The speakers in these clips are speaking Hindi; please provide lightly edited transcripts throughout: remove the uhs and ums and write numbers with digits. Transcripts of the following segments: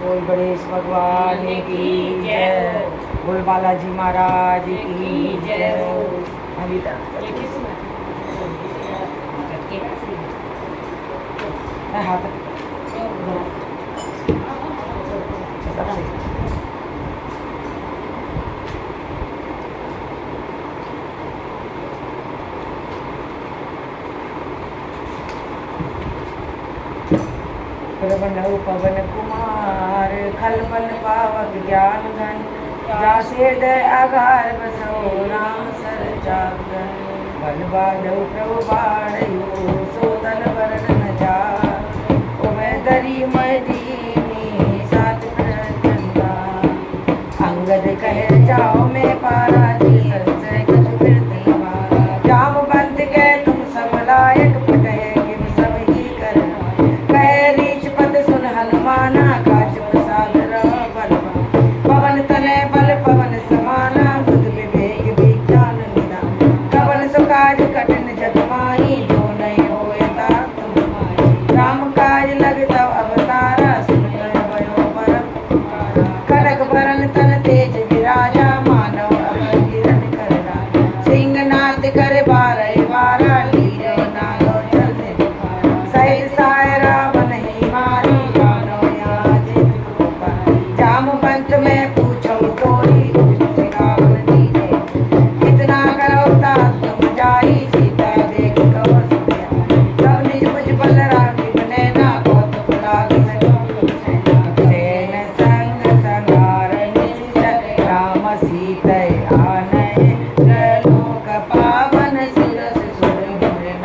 बोल गणेश भगवान की जय। बोल बालाजी महाराज की जय। अभी हाथ प्रभु पवन कुमार खल बल पावक ज्ञान घन जासे दय आगार बसो राम सर जागन बल बाजो प्रभु बाणयो सो तन वरण न जा मैं दरी मैं दीनी सात चंदा अंगद कह जाओ मैं पारा जी संशय कुछ फिरत हमारा जाम बंद के तुम सब लायक पटे किम सब ही कर कह रीच पद सुन हनुमाना काज प्रसाद बल पवन तने बल पवन समाना बुध विवेक विज्ञान निदान कवन सुकाज कठिन जग माही जो नहीं होए ता तुम राम काज लगता अवतारा सुन भयो परम कनक बरन तन तेज विराजा मानव अवगिरन करना सिंह नाद कर बारह बारा लीरे नागो चलने सहित साय रावण ही मारी मानो याद जामवंत में पूछो तोरी रावण दीने कितना करो तात तुम जाई सीता देख कवच तब निज मुझ बल राखी बने ना कौतुक लाग सेन संग संगार निश्चल राम सीतै आनय लोक पावन सुरस सुर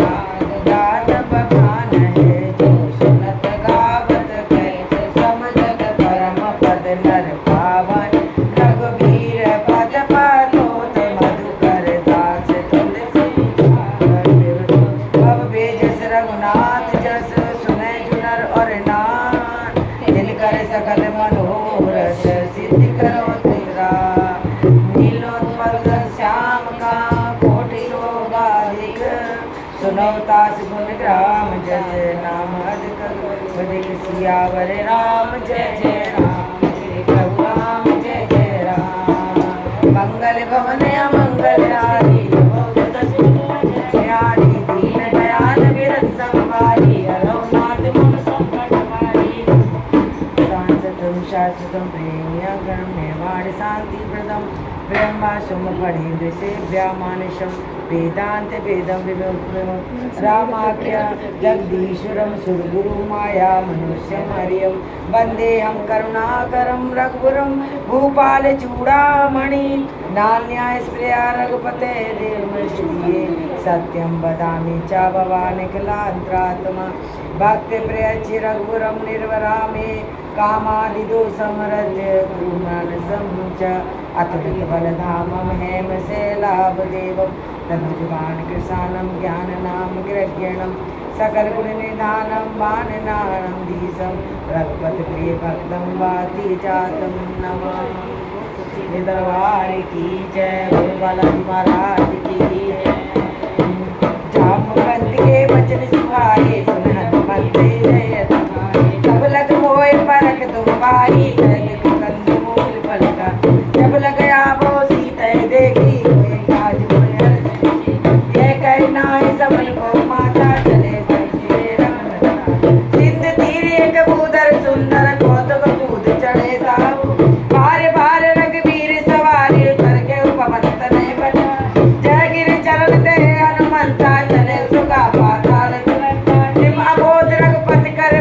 नाद गात बखान है जो सुनत गावत कहत समझत परम पद नर पावन रघुबीर पद पालोत मधुकर दास तुलसी अब बेजस रघुनाथ जस सुनै जुनर और नान दिल कर सकल मनोरथ सिद्धि करो तेरा नीलोत्पल श्याम का कोटि योगाधिक सुनो तास गुण ग्राम जस नाम अधिक अधिक सियावर राम जय जय राम प्रभु राम जय जय राम मंगल भवन अमंगल हारी प्यारी दीन दयाल विरत संभारी अरौनाथ मन संकट हारी शांतम शाश्वतम प्रेम्यगम्य वाणी शांति प्रदम ब्रह्मा सुम फणीन्द्र सेव्या मानसम वेदांत वेदम विमुक्तम रामाख्या जगदीश्वरम सुरगुरु माया मनुष्यम हरियम वंदेहम करुणाकरम रघुवरम भूपाल चूड़ामणि नान्याय स्प्रिया रघुपते देवमृषिये सत्यम वदामि च भवान् किलांत्रात्मा भक्ति प्रिय रघुवरम निर्वरामे कामादिदोषमरज गुरुमानसं च अतुलित बलधामं हेमशैलाभदेवं तद्भुजवान् कृशानं ज्ञाननाम गिरज्ञणं सकलगुणनिधानं वाननानं धीशं रघुपति प्रिय भक्तं वाति जातं नमामि। दरबार की जय। बोल बालाजी महाराज की जय। जामवंत के वचन सुहाए सुन हनुमंत जय सब लग मोय परख तुम भाई सहज कंद मूल पलका जब लग आवो सीता देखी काज ये कहना है सबल को माता चले सिंध तीर एक भूधर सुंदर कौतुक कूद चढ़े ताऊ भार भार रघुवीर सवारी उतर के उपवंत ने बना जय गिर चरण दे हनुमंता चले सुगा पाताल निम अबोध रघुपति कर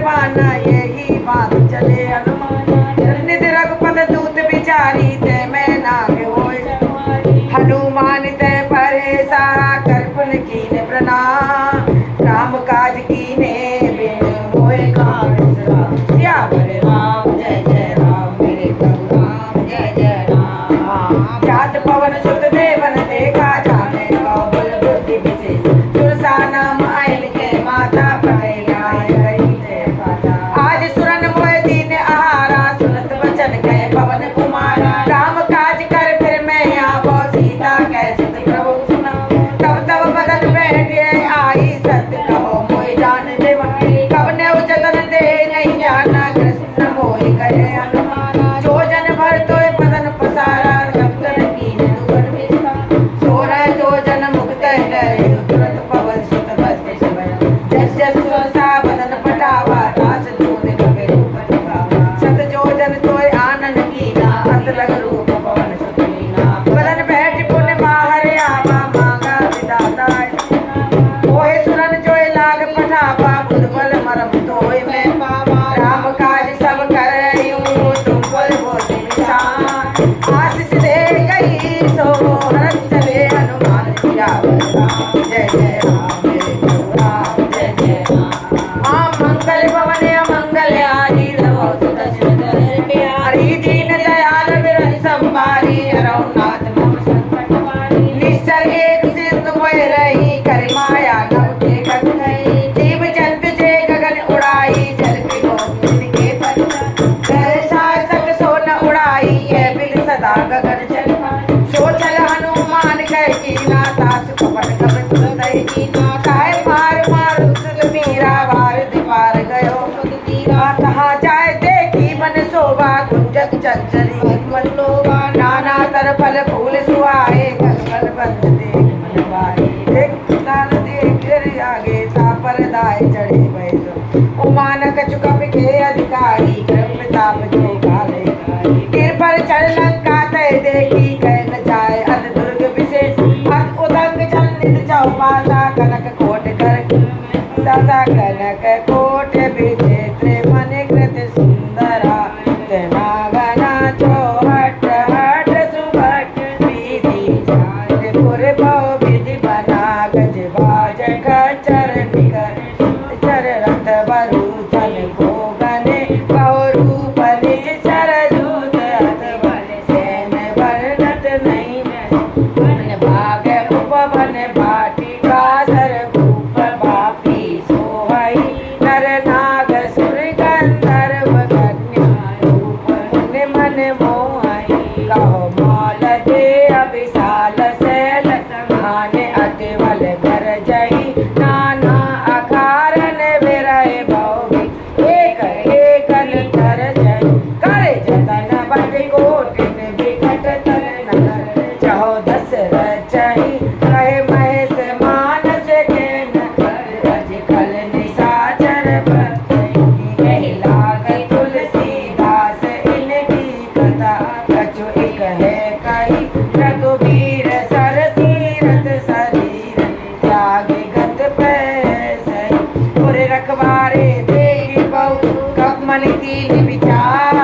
सोसा बदन पटावा दास जोत कबे रूप निभावा सत जोजन तोय आनंद कीना अत लग रूप पवन सुतलीना बदन बैठ पुण्य बाहर आवा मांगा विदाता ओहे सुरन जोय लाग पठावा बुध बल मरम तोय मैं पावा राम काज सब कर रही हूँ तुम बोल बोल निशान आशीष दे गई सो हरस चले हनुमान सिया जय जय राम मेरे प्रभु राम जय जय राम मंगल भवन मंगल आदि रवो सुत सुंदर प्यारी दीन दयाल बिरन संभारी रघुनाथ मम संकट हारी निश्चर एक सिंधु मोह रही कर माया नव के कट गई जीव जंत जे गगन उड़ाई जल के गोविंद के पद कर शासक सो न उड़ाई ये बिन सदा गगन चल सो चल हनुमान कह कीना तास कपट कपट सुंदर कीना काहे मार मार सुत मीरा वार दीवार गयो सुत तीरा कहाँ जाए देखी मन शोभा गुंजक चंचली मन लोभा नाना तर फल फूल सुहाए कल कल बंद देख मन भाए देख ताल देख गिर आगे तापर दाए चढ़े बैसो उमान कछु कप के अधिकारी क्रम ताप जो काले गिर पर चढ़ लंका तय देखी कह न जाए अद दुर्ग विशेष अद उदंग चल निज चौपासा कनक कोट कर सदा कनक कोट विचित्र मन कृत सुंदरा तेनागना चौहट हट सुभट विधि जात पुर भव विधि बना गज बाज खच्चर निकर चर रथ बरु धन भोगने बहुरूप निश्चर दूत हत बल सेन वर्णत नहीं मन भाग उपवन भाटिका सर भूप बापी सोहई नर नाग सुर गंधर्व कन्या रूप मुनि मन मोहई कहो मौल दे अभिशाल सैल समान अति बल कर जई नाना अकारन विरय भौवि एक एकन तर जई करे जतन बट कोटिन विकट तर नगर चहो दशरथ चही कहे महेश मानस के नगर अज कल निशाचर कही लाग तुलसीदास इनकी कथा कछु एक है कही रघुवीर सर तीरथ शरीर त्याग गत पैसई पुर रखवारे देहि बहु कब मन कीन विचार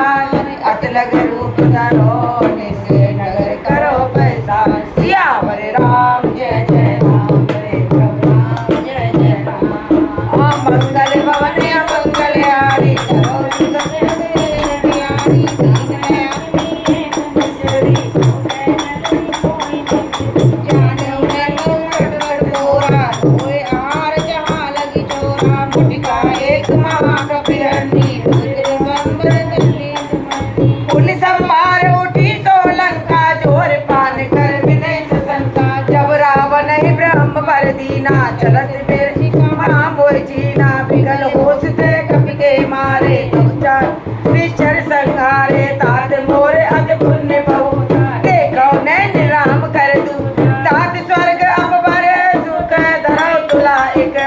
अत लग रूप धरो निसे नगर करो पैसा सियावर राम जय जय राम हरे प्रभु राम जय जय राम मंगल भवन मंगल हारी करो सुत प्यारी दीन दयाल पुलिस संभार उठी तो लंका जोर पान कर विनय ससंका जब रावण ही ब्रह्म बर दीना चलत फिर मोह जीना पिघल होश ते कपि के मारे विचर संहारे तात मोर अत पुण्य बहु देखो नैन राम कर दू तात स्वर्ग अब बर सुख धरो तुला एक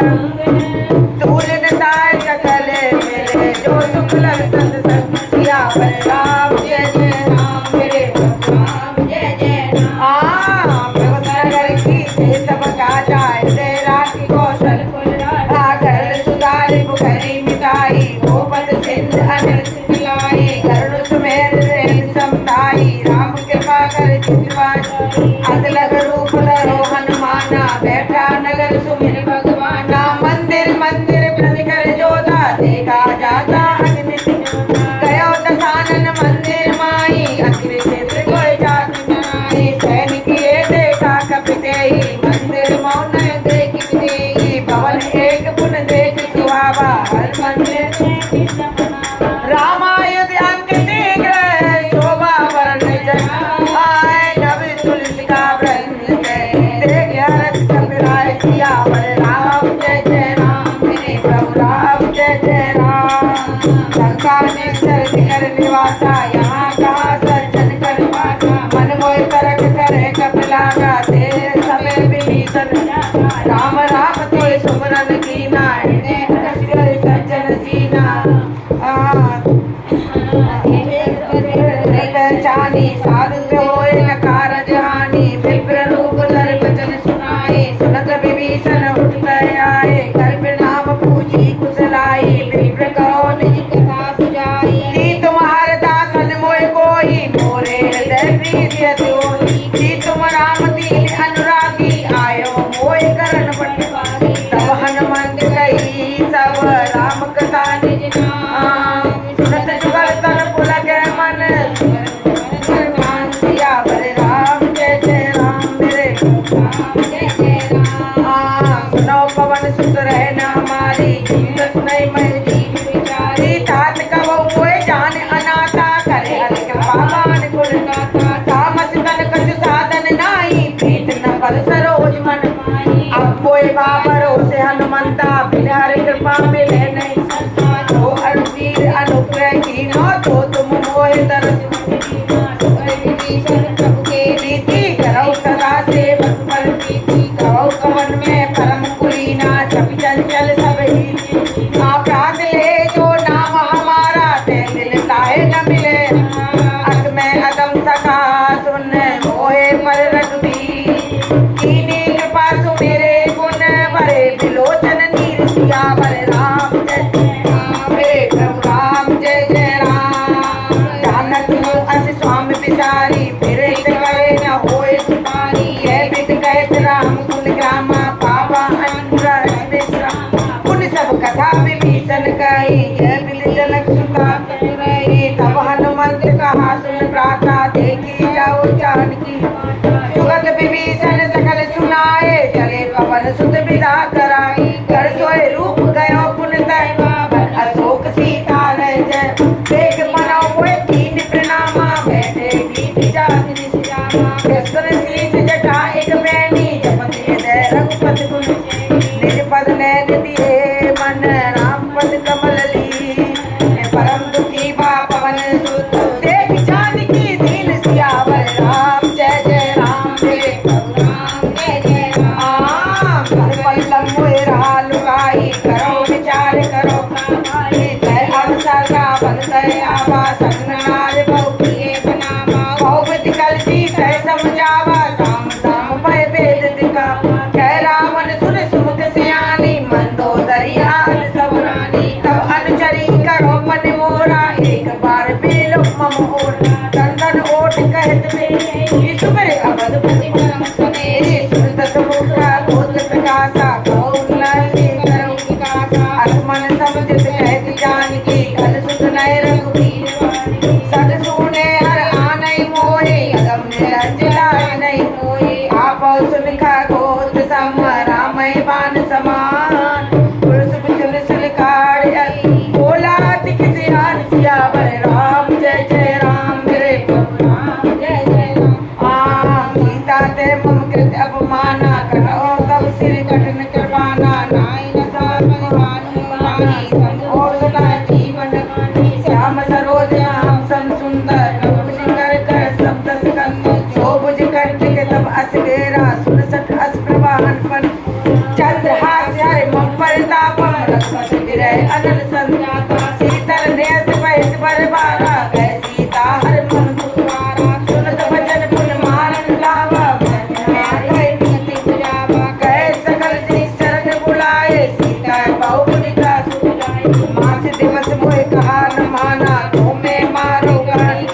तूल नसाय सकल मिले जो सुख लग संत संग सिया पर राम जय जय राम मेरे प्रभु राम जय जय राम प्रभु नगर की से सब का जाय से राखी कौशल कुल आकर सुधारी बुखरी मिटाई गोपद सिंध अनर्थ मिलाई करुण सुमेर रेल समताई राम कृपा कर चितवाई अत लग रूप धरो हनुमाना बैठा नगर सुमिर भगवाना मंदिर मंदिर प्रतिकर जोधा देखा जाता अग्नि गयो दशानन मंदिर माई अग्नि क्षेत्र कोई जात नाई सैन किए देखा कपिते मंदिर मौन देख देई भवन एक पुन देख सुहावा हर मंदिर रामायुध अंक शीघ्र शोभा वरण आए नव तुलसी का वृंद देख हरस कपिराय सियावर राम जय जय राम मेरे प्रभु राम जय जय राम लंका निश्चर निकर निवासा यहाँ कहा सज्जन कर पासा मन मोह तरक करे कपिला तेरे समय विभीषण राम राम तुय सुमरन की नाय कौशलाई विप्र कहो निज कथा सुजाई ती तुम्हार दासन मोह कोई मोरे हृदय प्रीति अतोई ती तुम राम दीन अनुरागी आयो मोह करण पटवारी तब हनुमंत कही सब राम कथा निज नाम सुनत जुगल तन पुलक मन सियावर राम जय जय राम मेरे राम जय जय राम सुनो पवन सुत रहे न हमारी जीवत नहीं मैं जीव विचारी तात कहो मोए जान अनाथा करे हरि कृपा मान गुण गाथा तामस तन कछु साधन नाही प्रीत न बल सरोज मन माही अब कोई बाबर से हनुमंता बिन हरि कृपा मिले नहीं सकता जो अड़वीर अनुग्रह की नो तो तुम मोहे तरस प्रभु के रीति करो सदा सेवक पर प्रीति कहो कवन में परम कुलीना सब चंचल सब ही अपराध ले जो नाम हमारा ते दिल ताहे न मिले अत में अदम सका सुन मोहे पर रघुबीर कीनी कृपा सु मेरे गुण भरे विलोचन नीर सियावर राम जय जय राम मेरे प्रभु राम जय जय राम जानत हूँ अस स्वामी पिसारी फिर कहे न होए तुम्हारी यह विद कहत राम गुण ग्रामा पावा अनुग्रह विश्राम पुण्य सब कथा विभीषण कही जय बिल जनक सुता रही तब हनुमंत कहा सुन प्राता देखी जाओ जानकी जुगत विभीषण सकल सुनाए चले पवन सुत विदा कराई कर सोए रूप गयो पुण्य अशोक सीता रह जय देख मनो हुए तीन प्रणामा बैठे दीदी जाति कृष्ण शीश जटा एक बैनी जपत हृदय रघुपति गुण निज पद नैन दिए मन राम पद कमल ली परम दुखी बा पवन सुत देख जानकी दीन सियावर राम जय जय राम जय राम जय जय राम पल्लम मोहे रहा लुगाई करो विचार करो जय अवसर का बनतय आवा संगनार बहु प्रिय बनावा बहुविध कलसी तय समझावा साम दाम भय भेद दिखा कह रावण सुन सुमुख सियानी मंदोदरी आन सब रानी तब अनुचरी करो मन मोरा एक बार बेलो मम ओढ़ चंदन ओठ कहत में सुबह अवध पति परम सनेरी सुरत मुखा गोद प्रकाशा कौन लहरी करो विकासा आत्मन समझत कहती जानकी कल सुत नय रघुबीर सद सुने हर आनई मोहे अगम निरंज लाय नहीं मोहे आपो सुनिखा गोत सम रामय बान समान पुरुष बिचुन सुलकार बोला तिक सियान सियावर राम जय जय राम मेरे प्रभु राम जय जय राम सीता ते मम कृत अपमाना करो तब सिर कठिन कृपाना नाई न जीवन श्याम सरोज राम सम सुंदर कर शब्द स्कंद शोभुज कंठ के तब असगेरा सुरसठ अस प्रवाहन पर चंद्रहास हरे मम परितापम रघुपत विरह अनल संजाता सीतर नेस बहिस बरबारा गए सीता हर मन दुखारा सुनत भजन पुन मारन लावा गए सकल जिस चरण बुलाए सीता बहुनिका सुनाए मास दिवस मोह कहा न माना तुम्हें मारो गण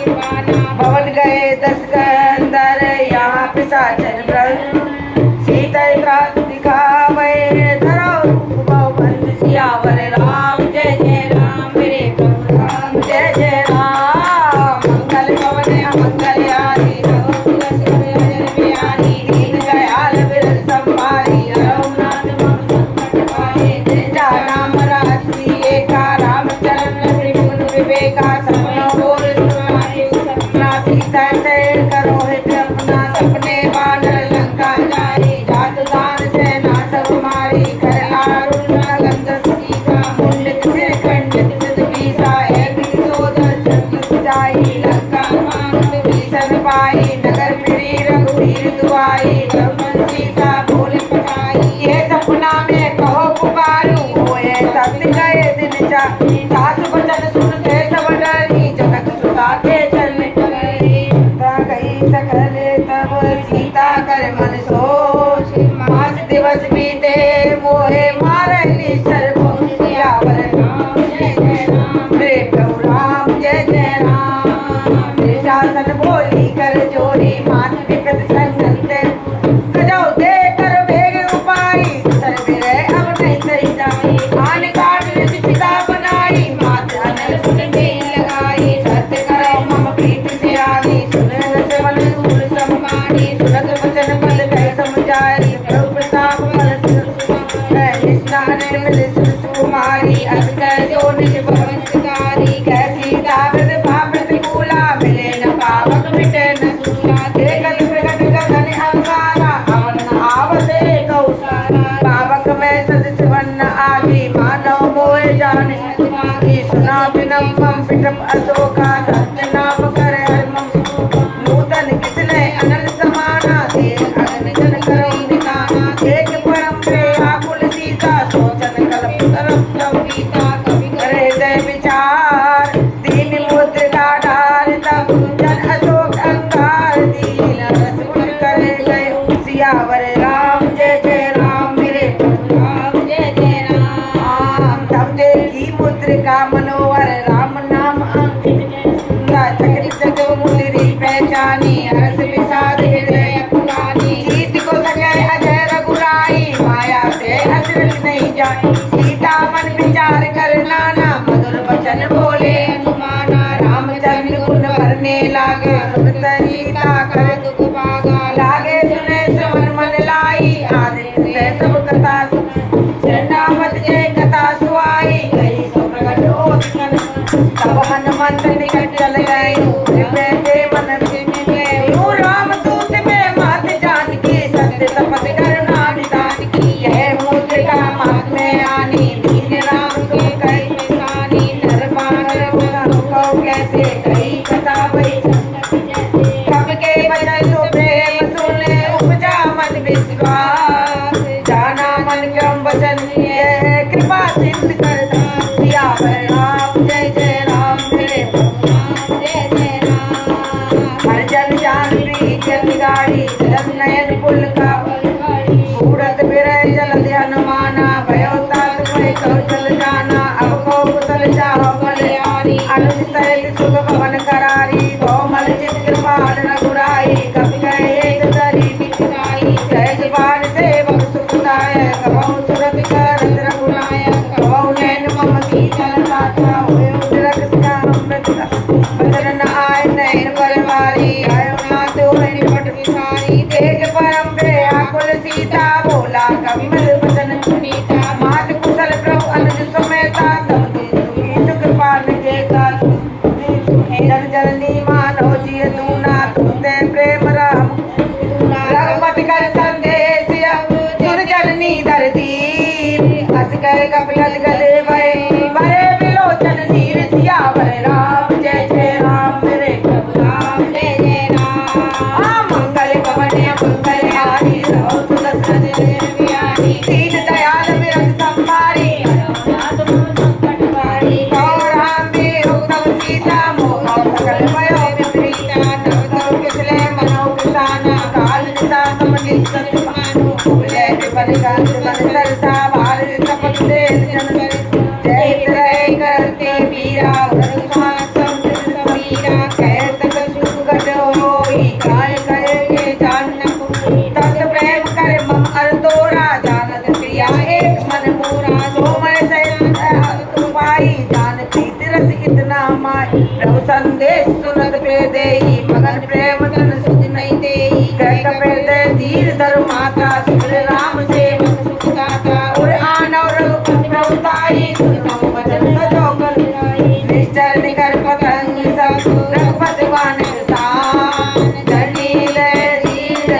भवन गए 10 अंदर यहाँ पिशाचन ब्रह्म सीता त्रास दिखावे धरो रूप बहुबंद सियावर राम जय जय राम मेरे प्रभु राम जय जय राम मंगल पवन अमंगल आदि रघुकुल बिहारी दीन दयाल बिरल संभारी रघुनाथ मम संकट पाए जा राम राजी एका राम चरण त्रिभुवन विवेका सपनो बोल सुनाए सपना सीता शरण करो हित अपना सपने बानर लंका जाए जात दान सेना सब मारी कर आरुण गंध सीता मुंडित सिर खंडित सिद्ध पीसा है सोदर चंद सजाई लंका मान विभीषण पाई नगर फिरी रघुवीर दुआई धर्मन सीता बोल पठाई ये सपना में कहो पुकारू होए सत्य गए दिन जा दास वचन सुनते सब डरी जनक सुता के चरण गई सकल तब सीता कर मन सोच मास दिवस बीते मोहे मारे निश्चर को सियावर मेरे प्रभु राम जय जय राम। मेरे शासन बोली कर जोरी मान विपत संगते कजाओ दे कर भेग उपाई सर मेरे अब नहीं सही जाई आन काट ने चिता बनाई मात अनल गुण में लगाई सत्य करो मम प्रीत से आनी सुन से मन सूल समानी सुनत वचन बल गए समझाई प्रभु प्रताप बल निष्ठाने मिले सुकुमारी अस कैसो निज भवंसकारी कैसी दावत पापत कूला मिले न पावक मिटे न सूला देखत प्रगट गगन अंगारा अवन आवते कौसारा पावक में सद सिवन आदि मानव मोए जाने की सुना बिनम मम पिटप अशोका सत्य नाम करे हरमम नूतन किसने अनल समाना दे अगन जन करो निकाना एक परम प्रेया कुल सीता सोचन कल्प तरफ कविता कवि करे दय विचार दीन मुद्र का डार तब जन अशोक अंगार दीन रस गुण करे गए सियावर राम जय जय राम मेरे राम जय जय राम तब देखी मुद्र का मनोहर राम नाम अंकित चक्र चक्र मुद्री पहचानी हर्ष विषाद हृदय पुरानी जीत को सके अजय रघुराई माया से अचरज नहीं जाए सीता मन विचार कर नाना मधुर वचन बोले अनुमाना रामचंद्र गुण भरने लागे सुनत सीता कर दुख भागा लागे सुने श्रवण मन लाई आदित्य से सब कथा शरणागत जय कथा सुहाई गई सो प्रगट होत कन तब हनुमंत निकट चल गए हृदय मन यूं राम दूत में मात जानकी सत्य शपथ करना निदान की यह मुद्र का मात में आनी दीन राम को कई निशानी नर को कैसे कई कथा वही कब के वचन सो प्रेम सुने उपजा मन विश्वास जाना मन क्रम वचन ये कृपा सिद्ध करता सियावर राम जय जय राम मेरे राम जय जय राम हर जन जान प्रीत गाड़ी जल नयन पुल का उड़त बिरह जल हनुमाना भयो तात भय कौशल जाना अब को कुशल चाहो बलियारी अनुज सहित सुख भवन करारी कोमल चित कृपाल रघुराई कपि कहे एक धरी बिखराई सहज बाण सेवक सुखदाय कबहु सुरत करत रघुनायक कबहु नैन मम शीतल माता हुए उदरक श्याम मृतका बदन न आय नैन परवारी आयो नाथ हुए निपट विसारी देख परम प्रेया कुल सीता बोला कविमल वचन सुनीता मात कुशल प्रभु अनुज समेता तब सुखी सुख पाल के का जन जननी मानो जिय दूना तुमते प्रेम राम रघुपति कर संदेश सुर जननी दरदी अस कर कपिल गले भय बरे विलोचन नीर सियावर राम जय जय राम मेरे राम जय जय राम मंगल कवने मंगल हारी रहो सुदर्शन विहारी दीन दयाल विरत संभारी नाथ संकट हारी राम भी उत्तम सीता मोह सकल भयो विपरीता तब तब किसले मनो किसाना काल निशा समझी सतमानो भूले विपन गांध मन सरसा भारत तपक दे जन जय रहे करते वीरा धनुषा समझ समीरा कहत सुख गट होई काय कहे के जान न कोई तत प्रेम करे मम अरतोरा जानत क्रिया एक मन मोरा सोमय सहित तुम पाई जान प्रीत रस इतना माई प्रभु संदेश सुनत पे देई मगन प्रेम तन सुध नहीं देई कह पे दे धीर धर माता सुर राम से सुख दाता और आनव रघुपति प्रभु ताई सुन वचन जोगल निश्चर निकर पतंग सब रघुपति वान सान धरनी ले धीर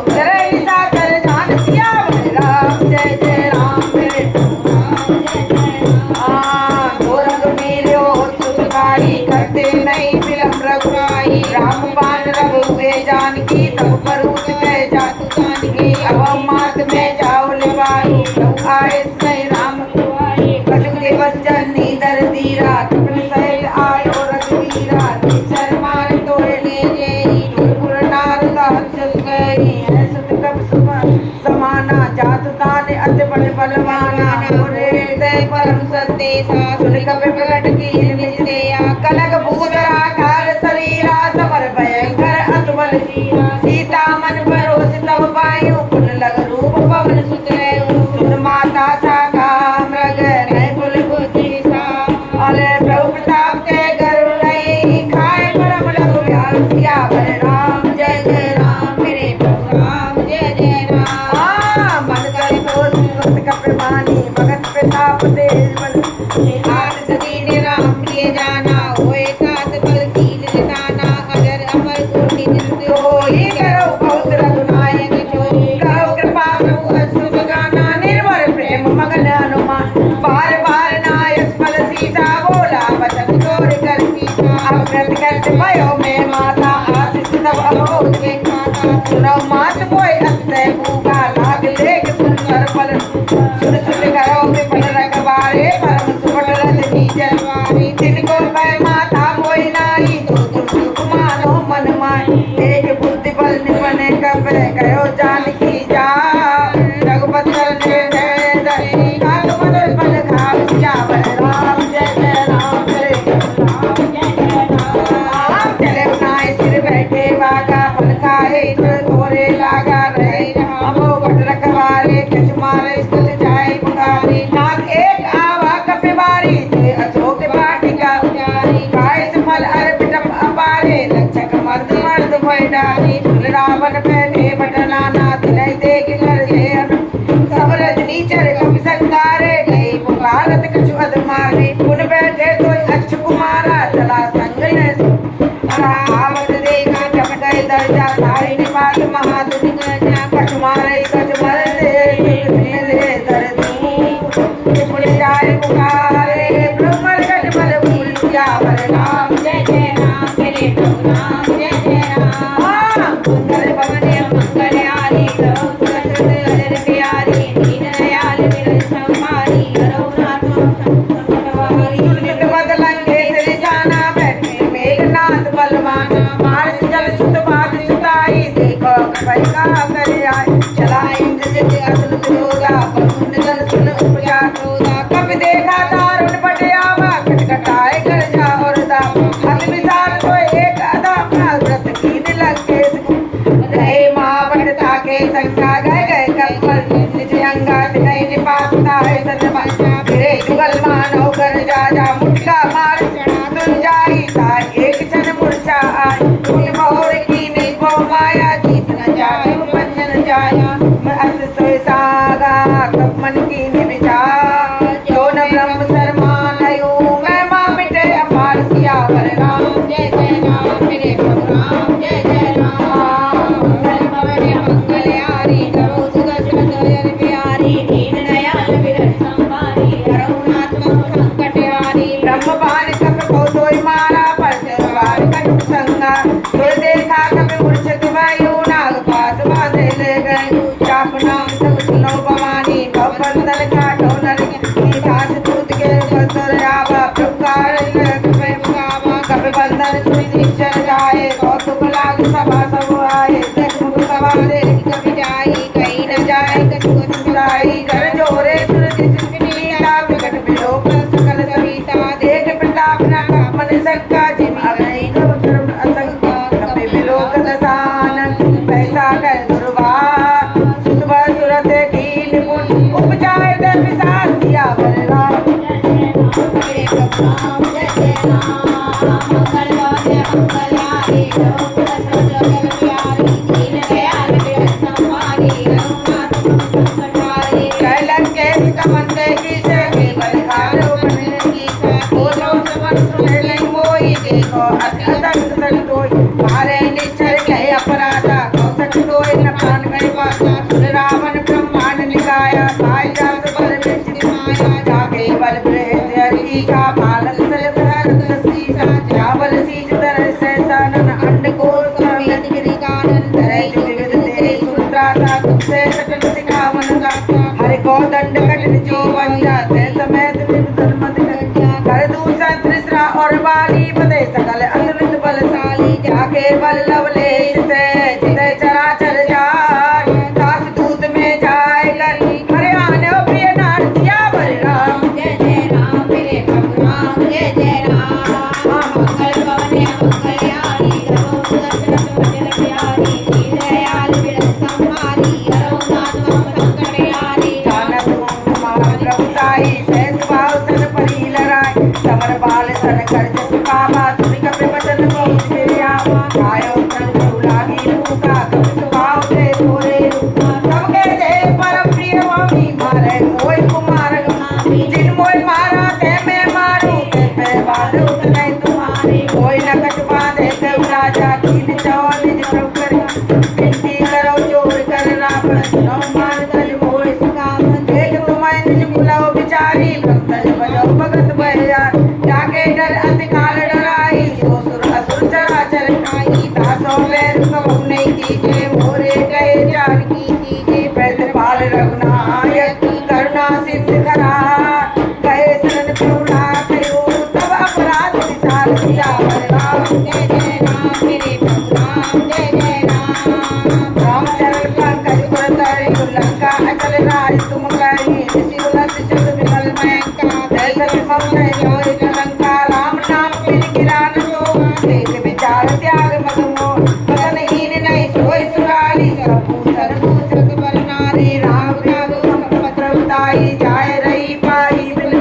धरई सा कर जान सियावर राम जय जय राम मेरे राम जय जय राम गोरख वीर हो सुखकारी करते नहीं विलम्ब रघुराई राम पान रघुवे जानकी तब पर उठ गए जातु जानकी अब मात में जाओ लिवाई आए सही राम कुआई कछुक दिवस जननी दर दीरा कपिल सहित आयो रघुवीरा शर्मार तोड़े ले जेरी टुरपुर नार हर्ष गई है सुत कब समाना जातु ताने अति बल बलवाना हृदय परम सत्य केसा सुन कपि प्रकट कीन निज देया कनक भूधरा काल शरीरा समर भयंकर अतुबल वीरा सीता मन परोस तब पायु पुन लग रूप पवन सुत सुन माता साका मृग नय कुल बुद्धि सा अले प्रभु प्रताप के गरु नहीं खाए परम लघु व्याल सियावर राम जय जय राम मेरे प्रभु राम जय जय राम मन करे तो भक्त का प्रमाणी भगत प्रताप तेज बल हाथ सदीने राम प्रिय जाना होए तात बल कील निदाना अजर अमर कोटि नित्य होली करो बहुत रघुनायक जो करो कृपा प्रभु अस्तु गाना निर्मल प्रेम मगन हनुमान बार बार नायक फल सीता बोला बचन तोड़ कर सीता अमृत करते भयो में माता आशीष तब अमोद के खाता सुनो मात कोई अत्य भूखा लाग लेख सुंदर फल सुन सुन करो विपन रखबारे परम सुपट रथ नीचरवारी तिनको पै माता कोई नाही दो तुम सुख मानो मन माय एक बुद्धि बल निपने कब कहो जानकी जा रघुपति ने जय जय काल मदन बल खाव सियावर राम जय जय राम जय राम जय जय राम चले बनाए सिर बैठे वागा फल खाए थोड़े लागा रहे अमो बट रखवारे कछ मारे कुछ जाए पुकारे नाथ एक आवा कपिवारी ते अशोक वाटिका उजारी काय फल अर्पित अपारे लक्षक मर्द मर्द भयडारी रावण बैठे बटनाना तिलय देख कर जय सब रजनी चर कपि संगारे गई पुकारत कछु अधमारे पुन बैठे तो अच्छ कुमारा चला संग ने आवत देखा जब गए दर्जा तारी निपात महादुनि गजा कछु मारे कछु मर दे ले दर्द पुन जाए पुकारे ब्रह्मण गण बल भूल सियावर राम जय जय राम मेरे प्रभु राम जय जय राम मंगल भवन मंगल आदि रहो सुरत अजर प्यारी दीन दयाल विरल संहारी रघुनाथ संतवारी सुत बदलन के सिरसाना बैठे मेघनाथ बलवाना मार्स जल सुत बात सुताई देखो कपई का कर आए चला इंद्र जित अतुल विरोधा बहुन जल सुन उपजा क्रोधा कब देखा दारुण पटियावा खटखटाए कर जा और दा हत विशाल तो एक अदा व्रत कीन लगे रहे महावट ताके संख्या गए गए कल्पल निज अंगा गए निपाता है सन्मा फिरे जुगल मानव कर जा जा मुटका मार चढ़ा तुम जाई तार एक क्षण मूर्छा आई तुम मोर की नहीं बहु माया जीत न जाए बंधन जाया अस सोय सागा तब मन की विचार जो न ब्रह्म शर्मा नयो मैं मां मिटे अपार सियावर राम जय जय राम मेरे प्रभु राम जय जय राम मंगल भवन मंगल आरी करो सुगत अजर प्यारी दीन दयाल विरल संहारी रघुनाथ संकट हारी ब्रह्म बाण कप को सोई मारा पर तलवार कटुक संगा तो देखा कप मूर्छित वायु नाग पास बांधे ले गए चाप नाम सब सुनो भवानी भव बंधन काटो नर दास दूत के बंधन आवा प्रकार कपे मुकावा कपे बंधन सुनि निश्चर जाए कौतुक लाग सभा सब आए मुख सवारे कपि जाई कहीं न जाए कछु छुड़ाई कर जोरे सुर जिसमिया विकट विलोक सकल सविता देख प्रताप न मन संका जिम अगई कब धर्म असंख्य कपि विलोक दसान पैसा कर दुर्वार सुतवा सुरत कीन पुन उपजाए दे विशाल सियावर राम मेरे प्रभु राम जय जय राम मंगल वाद्य मंगल आदि रहो सुरत अजर प्यारी दीन दयाल विरल संहारी रघुनाथ संकट हारी कैलाश के कमंदे की से केवल खारो बने की से बोलो समन सुने नहीं मोई देखो असंग संतोष मारे निश्चर गए अपराधा कौशल तोय न प्राण गए पासा सुन रावण ब्रह्मांड निकाया साई जास बल में माया जाके बल ब्रह्म हरि का पालन सल भरत सीसा चावल सीज तरह से सानन अंड को कवित गिरी गानन तरह जो विविध तेरे सुत्रा सा तुमसे सकल सिखावन का हरि को दंड कटन जो वंजा ते समय धर्म कर दूसरा तीसरा और वाली पदे सकल अतुलित बलशाली जाके बल लवले से जिते चराचर जाय दास दूत में जाए कर हरे आने प्रिय नाथ सियावर राम जय जय राम मेरे कर जस पावा सुन कपि बचन बहुत प्रिया आयो संग लागी रूका कब सुभाव से थोरे सबके दे परम प्रिय स्वामी मारे कोई कुमार जिन मोय मारा ते मैं मारू ते पे बादू नहीं तुम्हारी कोई न कछ बांधे ते राजा कीन चौन निज प्रभु करी विनती करो जोर कर राप सुनो मान तज मोय सुकाम देख तुम्हें निज बुलाओ बिचारी भक्त बजो भगत भया जाके डर अंधकार डराई ससुर असुर चराचर खाई दासों में कबू नहीं कीजे मोरे गए जान की कीजे प्रतिपाल रघुनायक करुणा सिंध खरा गए शरण करुणा करो तब अपराध विशाल किया राम जय जय राम मेरे प्रभु राम जय जय राम रामचरण पंकज पुरतरी लंका अचल राज तुम करी ऋषि उलस चंद विमल मयंका जय ममता जोर लंका राम नाम मिल गिरान जो देख विचार त्याग मगमो मदन हीन नहीं सोई सुरारी सबूतर पूछक बर नारी राम राग पत्र उताई जाय रही पाई बिन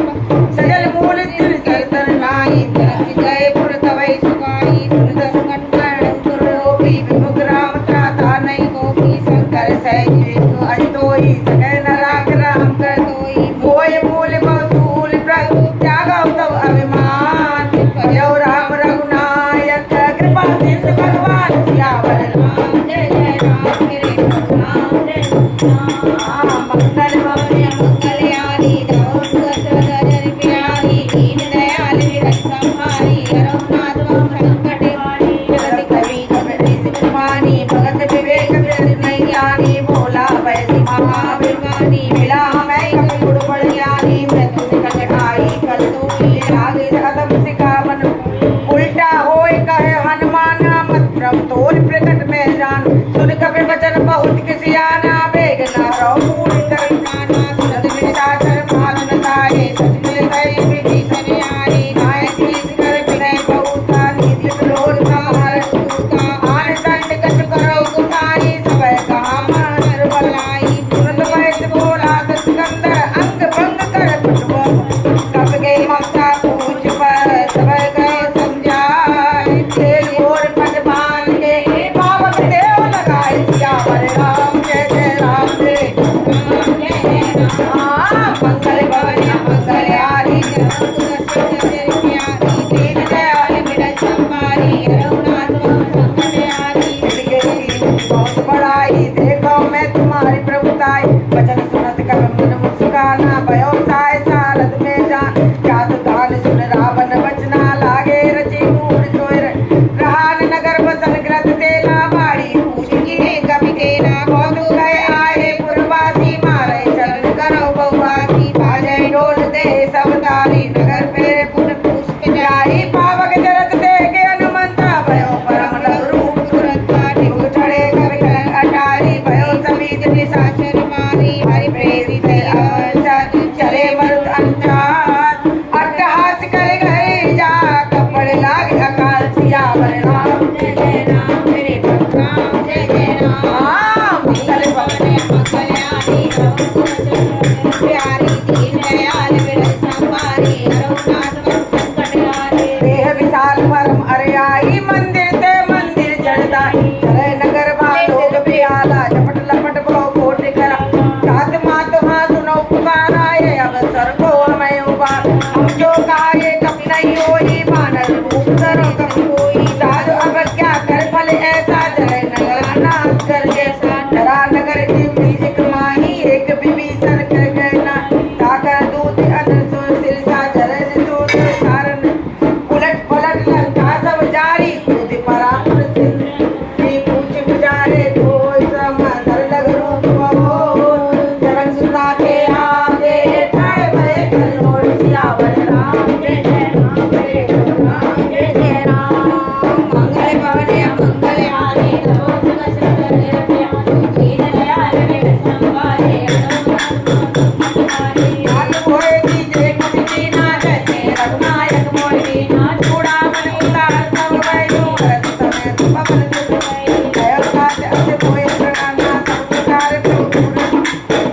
सजल मूल तिल सरतर नाई तरस गए पुर तवई सुगाई सुरदस गण दुर्लोभी विमुख राम त्राता नहीं गोपी शंकर सहज अजतोई सगय न राख राम कर दोई मोय मूल बहुसूल प्रभु त्यागव तव अभिमान भजो राम रघुनायक कृपा सिंधु भगवान सियावर राम जय जय राम मेरे प्रभु राम जय राम मंगल भवन मंगलयानी दो सुगत गजर प्यारी दीन दयाल विरत संहारी रघुनाथ वम संकट वाणी जगत कवि कबीर सिद्धवाणी भगत विवेक विरत नहीं ज्ञानी भोला वैसी महाभिमानी मिला मैं कपि गुण बड़ ज्ञानी मृत्यु कटकाई कल तो राग कदम सिखावन उल्टा होय कहे हनुमान मत भ्रम तोल प्रकट में जान सुन कपि वचन बहुत किसी आना बेग न रहो मूल कर प्राणा सद विचार मालन तारे सच मिल गई विधि सनियारी नाय शीस कर विनय बहुता नित्य लोल समार सूता आन दंड कछ करो गुसाई सबय कहा मानर बलाई तुरंत बैठ बोला दस्कंदर अंग भंग कर पटवो कब गई ममता पूछ पर सबय गए समझाए तेल गोर पट बांध के पावक देव लगाए सियावर राम जय जय राम जय जय राम मंगल भवन मंगलयारी दीन दयाल विरत संहारी रघुनाथ संकटहारी बहुत बड़ाई देखो मैं तुम्हारी प्रभुताई वचन सुनत कर मन मुस्काना भयो साय सारद में जान जात गान सुन रावण बचना लागे रची कूड़ सोय रहान नगर बसन ग्रत तेला बाड़ी पूछ की कभी केना कौतु गए आए पुरवासी मारे चरण करो बहुवासी बाजय ढोल दे सब तारी नगर पे पुन पुष्प जाई पावक जरत देखे हनुमंता भयो परम रूप तुरंत काटी चढ़े कर अटारी भयो समीज निशाचर मारी हरि प्रेरित अवसर चले मरुत अंचार अट्टहास कर गए जा कपड़ लाग अकाल सियावर राम जय जय राम मेरे प्रभु राम जय जय राम मंगल भवन मंगलयानी प्यारी दीन दयाल विरत संहारी रघुनाथ संकटहारी देह विशाल परम अरयाई मंदिर ते मंदिर चढ़दाई चले नगर लोग प्याला झपट लपट बहु कोट करा सात मात हाँ सुनो पुकारा ये अवसर को हमें उबार हम जो कार्य कब नहीं होई मानव रूप करो कब कोई साधु अब क्या कर फल ऐसा चले नगर नाश कर जैसा डरा नगर की बीज माही एक विभीषण कर गए ना ताकर दूत अनंत सिरसा चरण दूत कारण उलट पलट लंका सब जारी दूध परापुर सिंह पूछ गुजारे कोई समंदर लग रूप हो चरण सुना के आगे ठाड़ भय करोड़ सियावर राम जय जय राम जय जय राम मंगल भवन मंगलयानी दीन दयाल विरत संहारी होए की जय कुछ ना जैसे रघुनायक मोय दीना चूड़ामणि उतार तब वैयो रस समय पवन जय काज अस कोय प्रणाना सब प्रकार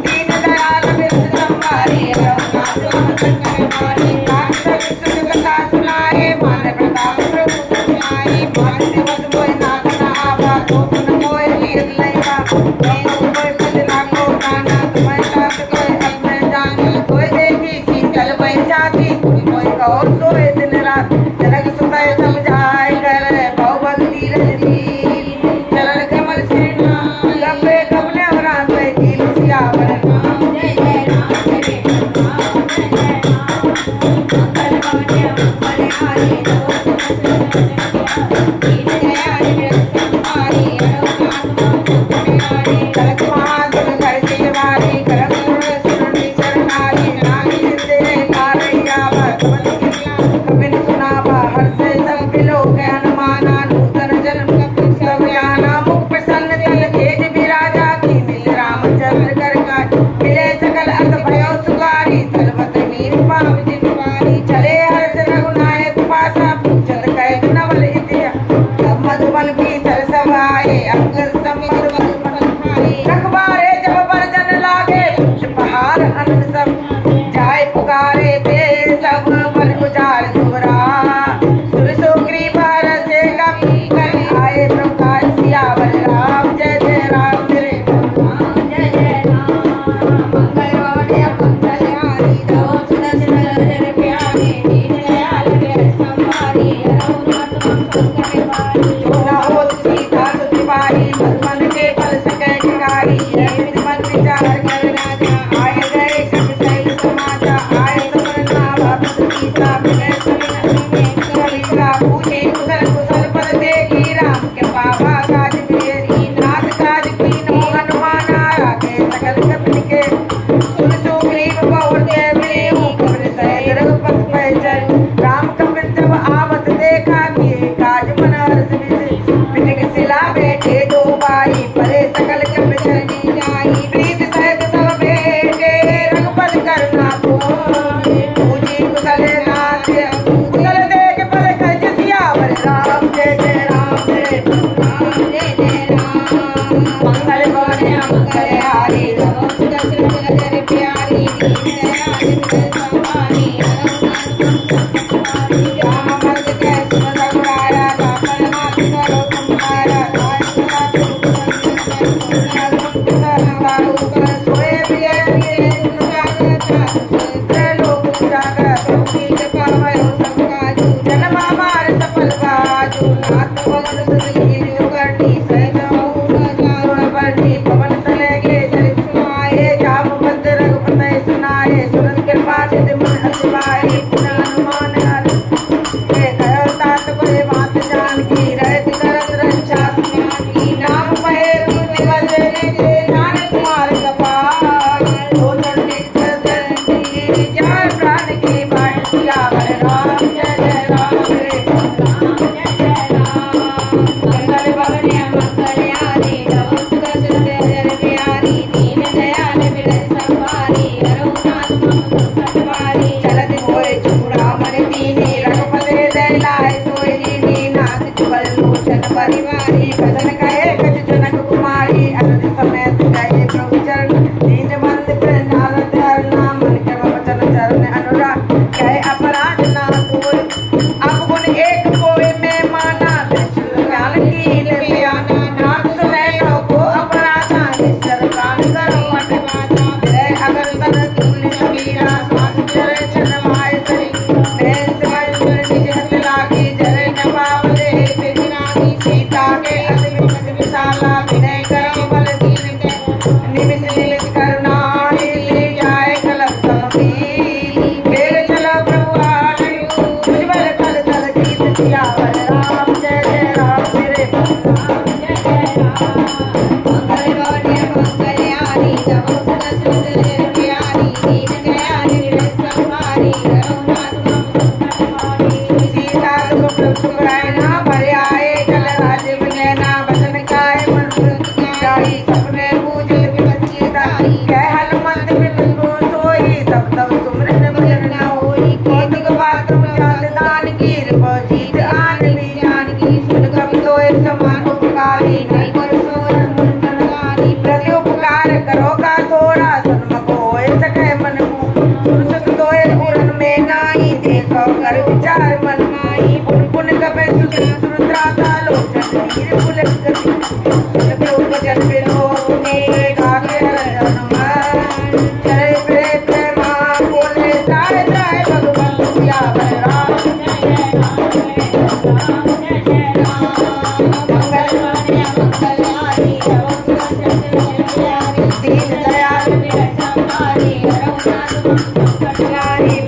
दीन दयाल विरत संहारी रघुनाथ संकटहारी काज विष्णु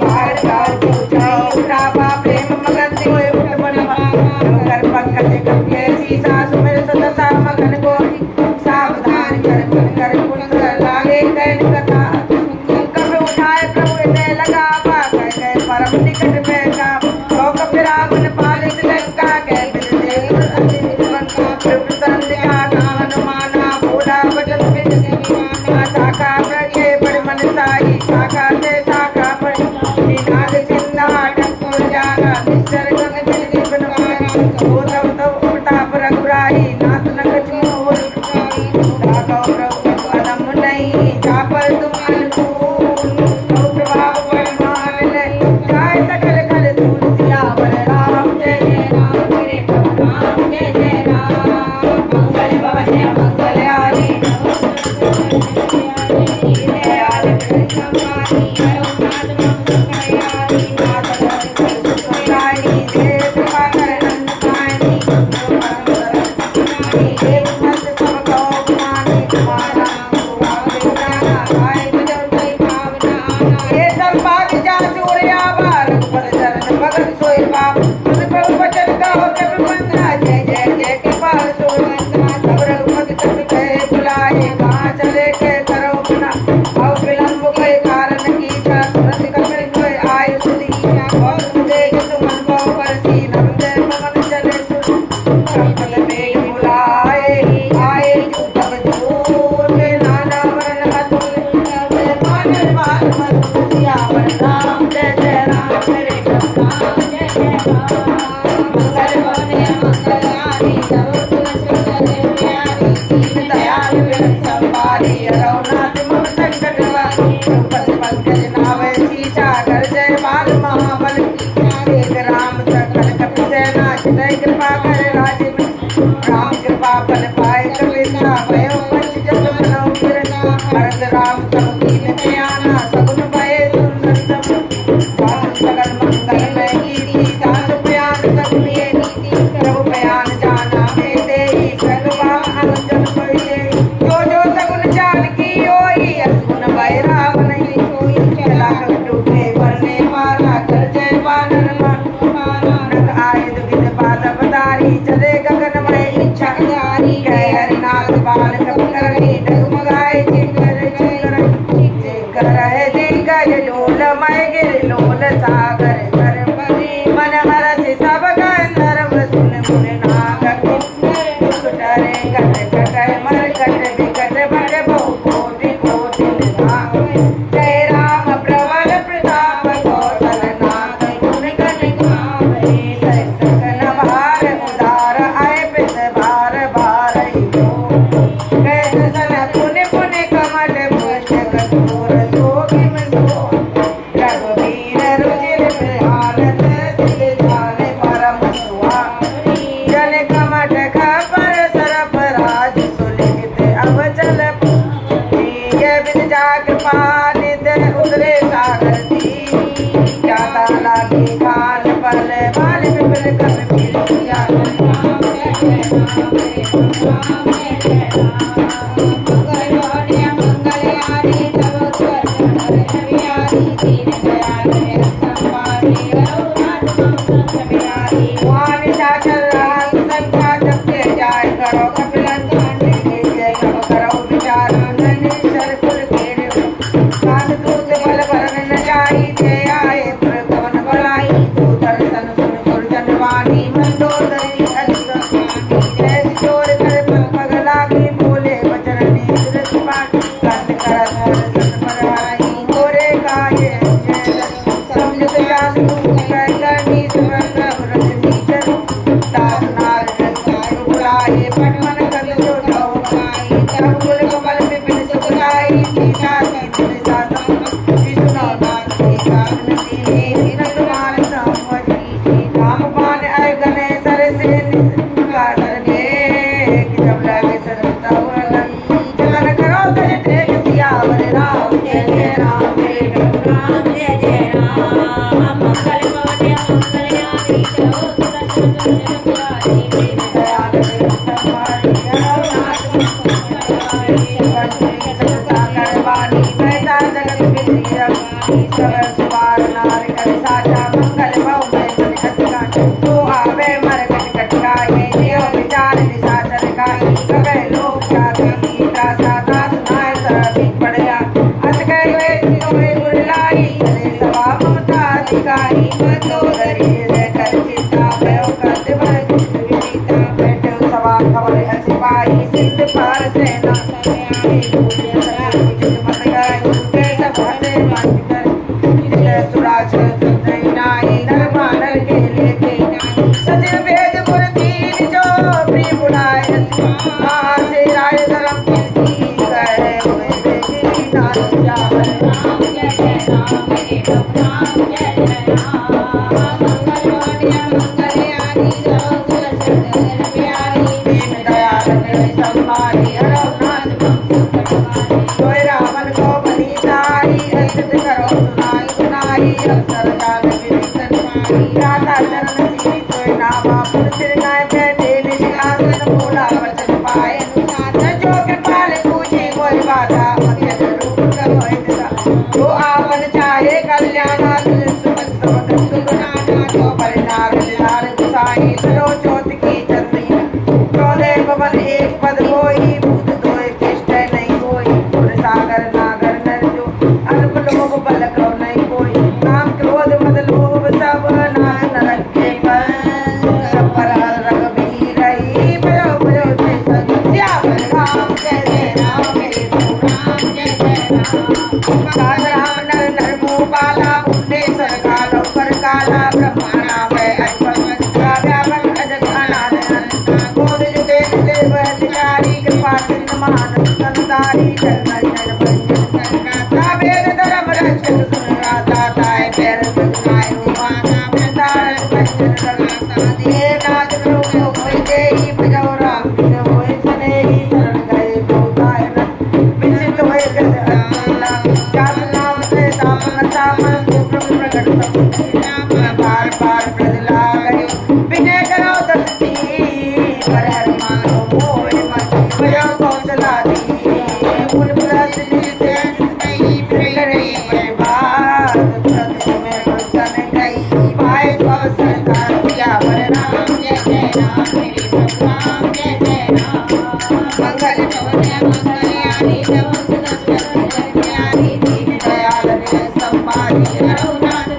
भार गाव निश्चर गंग जल जीवन वो तब तब प्रताप रघुराई नाथ नगच मोर गौरव अनम नहीं जा पर तुम अनुकूल प्रभाव परमान जाय सकल कल तुलसियावर राम जय जय राम मेरे राम जय जय राम मंगल भवन मंगल आदि राम जय जय राम मेरे राम जय जय राम मंगल भवन मंगल आदि सर्व तुलसी प्यारी दीन दयाल संवारी रघुनाथ मम संकट पद पंकज नावै सीता कर जय बाल महाबल एक राम सकल कपि सेना चितै कृपा कर राजीव राम कृपा फल पाए कविता भयो पंच जब मनो गिरना भरत राम सब कीन में आना सगुन भय सुंदर सकल मंगल में कीर्ति दास बयान सगुनिये नीति प्रभु बयान जाना में तेरी भगवान अनुजन कोई जो सगुन जान की होई असगुन भय राम नहीं कोई चला डूबे पढ़ने मारा कर जय बानर मारा नग आए दुविध पाद अवतारी चले गगन में इच्छा जारी कह हरिनाथ बाल कपि करनी डगमगाए चिकर रहे दिग्गज लोल मय गिर लोल सागर कर मन हरस सब गंधर्व सुन मुन नाग डरे कट कट मर कट विकट बड़ बहु कोटि कोटि जय राम प्रबल प्रताप कौशल नाथ गुण गण गावै सकन भार उदार आय पित भार भार कैस सन पुन पुन कमल भुज कठोर सोगिम सो रघुवीर रुचिर प्रहारत सिर जान परम सुहावनी जन कमठ खपर सरप राज सुलिखित अवचल ये विद्या कृपा निध उदरे सागर दी ज्ञाता लागे काल पल बाल विपिन कर पिलिया राम जय जय राम मेरे राम जय जय राम मंगल भवन मंगल आदि तब कर प्यारी दीन दयाल संवारी रघुनाथ मम प्यारी वाणी साचल राम संख्या जपते जाय करो कपिलन कांडे जय करो विचार ननीश्वर कुल केर साध दूत बल भरन न जाई जय आए प्रगवन बलाई तू दर्शन सुन गुरजन वाणी मंदोदरी अधिक जय जोर कर पग लागी बोले वचन नीर सुपाट कंठ कर दर्शन पर आई तोरे काये जय समझ गया तू करनी सुरंग व्रत नीचर दास नार जग बुलाए पटमन कर जो ठाओ आई तब कुल कमल विपिन सुखदाई सीता की दिशा विष्णु नाथ के कारण दीने विनत मान संवती राम पान आय गने सर से का सरगे जब लगे सरता वलन चलन करो तज टेक सियावर राम जय जय राम मेरे राम जय जय राम मंगल भवन मंगल आदि चलो सुरक्षित प्यारी दीन दयाल संवारी रघुनाथ करवानी पैसा जगत विधि रवानी सबर सुवार नार कर साचा मंगल भव में सनिहत का तो आवे मर कट कट गाये देव विचार दिशा सरकाई कबे लोक जाति गीता साता सुनाए सरभी पड़ गया अस गए तोरे गुरलाई चले सवा ममता अधिकारी मंदोदरी कर चिता भयो कर राधा चरण श्री कोई नामा पुरुष गाय बैठे निशासन बोला वचन पाए जो कृपाल पूछे कोई बाधा मध्य रूप होए दिशा जो आपन चाहे कल्याण सुमत समत सुगुणाना जो परिणाम लाल गुसाई सरो चोत की चंदी चौदह पवन एक पद होई भूत धोए किष्ट नहीं कोई पुर सागर नागर नर जो अल्प लोभ बल करो नहीं कोई काम क्रोध मद लोभ सब नाश नरक के पर सब पर रघुबीर रही भयो भयो जय सत्या राम जय जय राम मेरे राम जय जय राम राम नर नर भूपाला मुंडेश्वर कालो पर काला ब्रह्मा नाम है अष्टवक्र व्यापक अजगनाथ गोद जुगे देव अधिकारी कृपा सिंधु महान संतारी जन्म जन्म संका वेद धर्म रक्षक सुनराता ताय पैर सजनाय माता प्रदान बचन रगाता दे नाथ प्रभु होय देहि भजो राम बिन होय सनेहि शरण गए बहुताय विचित होय गद अल्लाह जात नाम से सामन सामन सुप्रम प्रकट सब नाम बार बार प्रदला गए बिने करो दस्ती पर हरि मानो मोय मति भयो कौशला दी कुल प्लस निसे नहीं प्रेरे बात सत में वचन गई पाए सब सरकार किया राम जय जय राम मेरे राम जय जय राम मंगल भवन मंगलयानी नमो सुदर्शन दीन दयाल ने संपादी रघुनाथ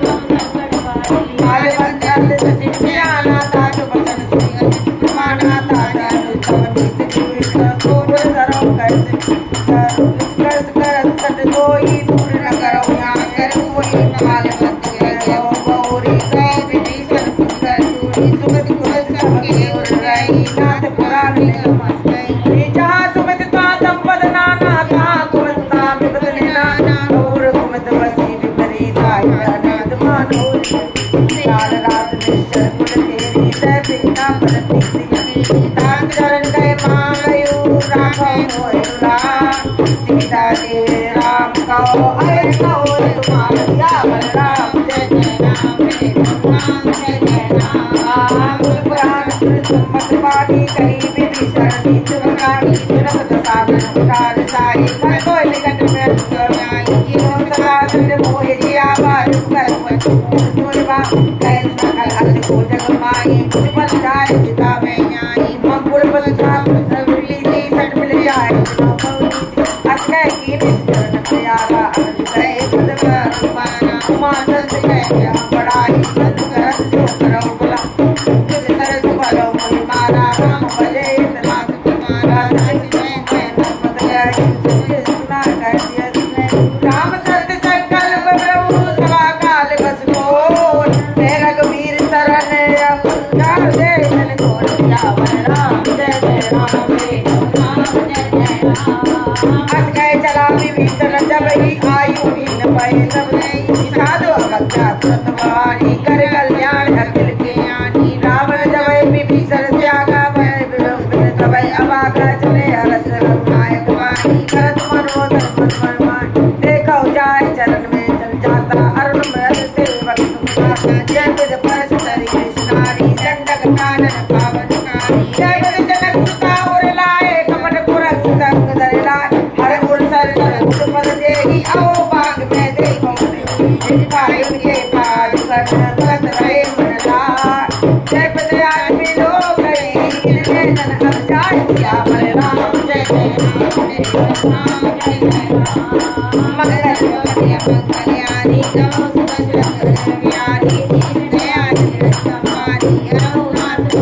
काले बंदर सचिव ज्ञाना ताज बचन सिंह माना ताजा समनित जीवित सोबर धरो कर सत कोई दूर न करो यहाँ कर कोई काल मत गयो गौरी कई विभीषण पुत्र सूरी सुमति कुल सबके उर रही नाथ पुराण ले जहाँ सुमित ता संपद नाना तहाँ कुमत ता विपद नाना और कुमत बसी विपरीता अनाथ मानो लाल रात निश्चल कुल तेरी तय बिना पर प्रीति ताक चरण गए मांगयु राखो मोयुला सीता दे राम कहो अरे कहो तुम्हारा बलराम जय जय राम मेरे राम जय जय राम पुराण संपत पाठी कहीं विभीषण नीच बगाड़ी जगत सागर उतार साई कर कोई निकट में सुनाई जीवन सदा सिर मोह जिया बार कर सुनवा कैस नगर हल को जग माई कुल जाए पिता में न्यायी मंगुर बलता प्रवृत्ति सट मिल जाए अक्षय की विचरण प्यारा अनंतय पद पर पाना उमा संत जय बड़ाई संत करत जो करो बुला तुझ तरस भलो मुनि मारा राम भजे नाथ तुम्हारा सच में नर्मद गए सुना कर राम सत्य संकल्प प्रभु सभा काल बस बोल हे रघुवीर शरण अंगार दे जन को राम जय जय राम रे राम जय जय राम अस गए चला विभीषण जब ही आयु हीन भय तब नहीं साधु अज्ञात सतवारी कर कल्याण अखिल के आनी रावण जब विभीषण त्यागा भय विलोपित तब अभागा चले हरस रघुनायक वाणी करत मनोधर्म मनमान देखो जाय चरण में चल जाता अरुण मृद से भक्त जय विद परस तरी कृष्णारी दंडक कानन पावनकारी जय विद जनक सुता और लाए कपट पुरख संग धर लाए हर गुण सर गुण पद देहि आओ बाग में देखो जिन पाए उनके पाद कर तुरंत रहे मन लार जय पदयाल मिलो गई इनके जन अब जाय किया बलराम जय जय राम जय जय राम मंगल मंगलयानी नमो सुदर्शन व्यारी दीन दयाल संपादी रघुनाथ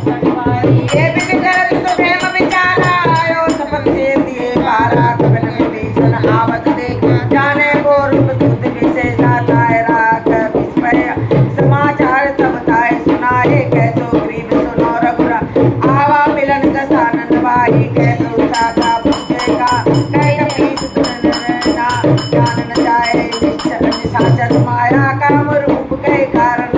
संवारी ये बिन करत सुधेम विचारा आयो सपन से दिए पारा कबन विभीषण आवत देखा जाने को रूप दूत विशेष आता है रात विस्मय समाचार तब ताय सुनाए कैसो ग्रीव सुनो रघुरा आवा मिलन दसानंद वाही कैसो साथा पूजेगा कई कपीस सुनना जान न जाए निशाचर माया काम रूप के कारण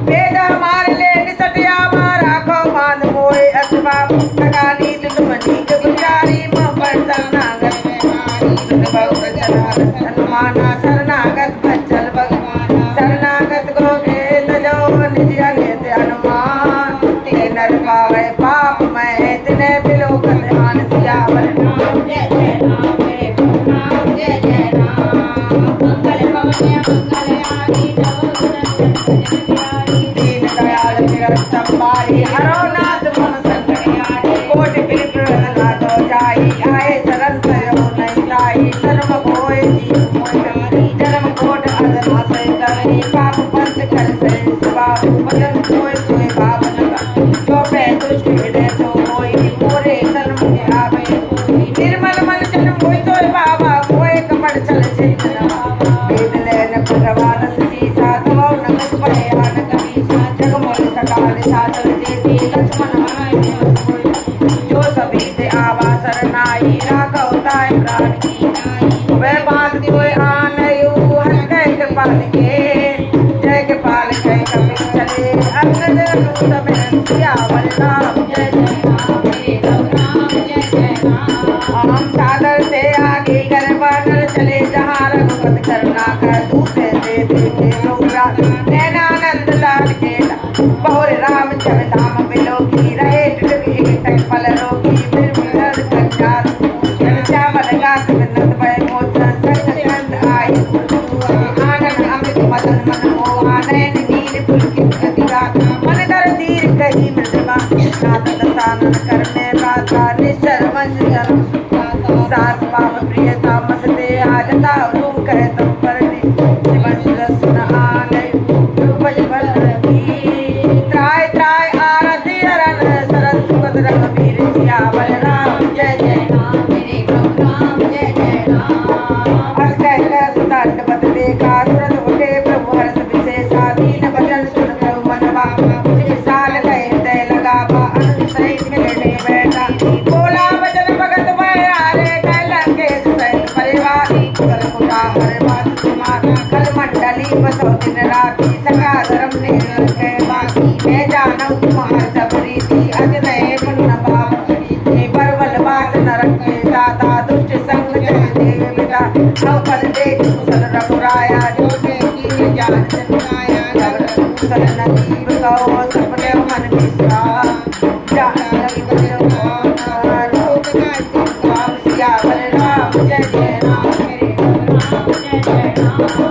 वेद हमारे ले निसटिया मारा को मान मोए अथवा तका नीत तुम नीक गुजारी पर शरणागत में नारी सुन बहुत जनार सन्माना शरणागत बच्चल भगवान शरणागत को भेद जो निज अनित अनुमान ते नर पावे पाप मैं तिने बिलो कल्याण सियावर जय जय राम मेरे प्रभु राम जय जय राम मंगल भवन मंगल आदि नव सुरत प्यारी दीन दयाल निरत संभारी हरो नाथ मम संकट हारी कोटि पिर नाथो जाई आए शरण तयो नहीं लाई सर्व होए जीव मोहि जन्म कोट अधर्म से करी पाप पंथ कर से स्वभाव भजन सोए सोए भावन का जो पे दुष्ट हृदय सो होई मोरे सर्व के आवे निर्मल मन जन होई सोए बाबा कोई कपड़ चल से वेद लेन भगवान सी साथ हो न कुछ भयान कभी जग मोल सकाल साधल जेती लक्ष्मण माय जो सभी ते आवा सरनाई राघव ताय प्राण की नाई वे बात कोई आनयु हर कह के पाल के जय के पाल के कभी चले अंगद दूत में सियावर राम जय जय राम मेरे प्रभु राम जय जय राम हम सागर से आगे कर बानर चले जहाँ रघुपत करुणा कर दूसरे से देखे लोकरा नैनानंद लाल केला बहुर राम चर धाम बिलो की रहे टिटवी तक फल रोगी फिर मिलर कंचार श्यामल गात विनत भय मोचन सचंद आई आनंद अमृत मदन मन मोहा नयन नील पुलकित गतिगा मन धर धीर कही मृदमा नाथ दसानन करने राधा निश्चर मंजर सास पाप प्रियता मसते आजता रूप कह तुम पर जीवन सुन आलय रूप जीवन त्राय त्राय आरती हरण सरस सुगत रघुवीर सियावर राम जय जय राम मेरे प्रभु राम जय जय राम अस कह दंडवत देखा तुरंत उठे प्रभु हर्ष विशेषा दीन वचन सुन प्रभु मनवा विशाल गए हृदय लगा बा अनंत सहित मिलने बैठा बोला वचन भगत भय आरे कैलंकेश सहित परिवार कर कुटा हर बात कुमार कल मंडली बसो दिन राती सका धर्म निर्णय के बाकी मैं जानू तुम्हार सब रीति अजनय पुण्य भाव हे बरबल वास नरक के दाता दुष्ट संग जय देव बेटा अब पद देख कुशल रघुराया जो के की जान जनाया जब कुशल नजीब कहो सपने मन विश्वास जान लगी बजो लोक का सियावर राम जय जय राम मेरे प्रभु राम जय जय राम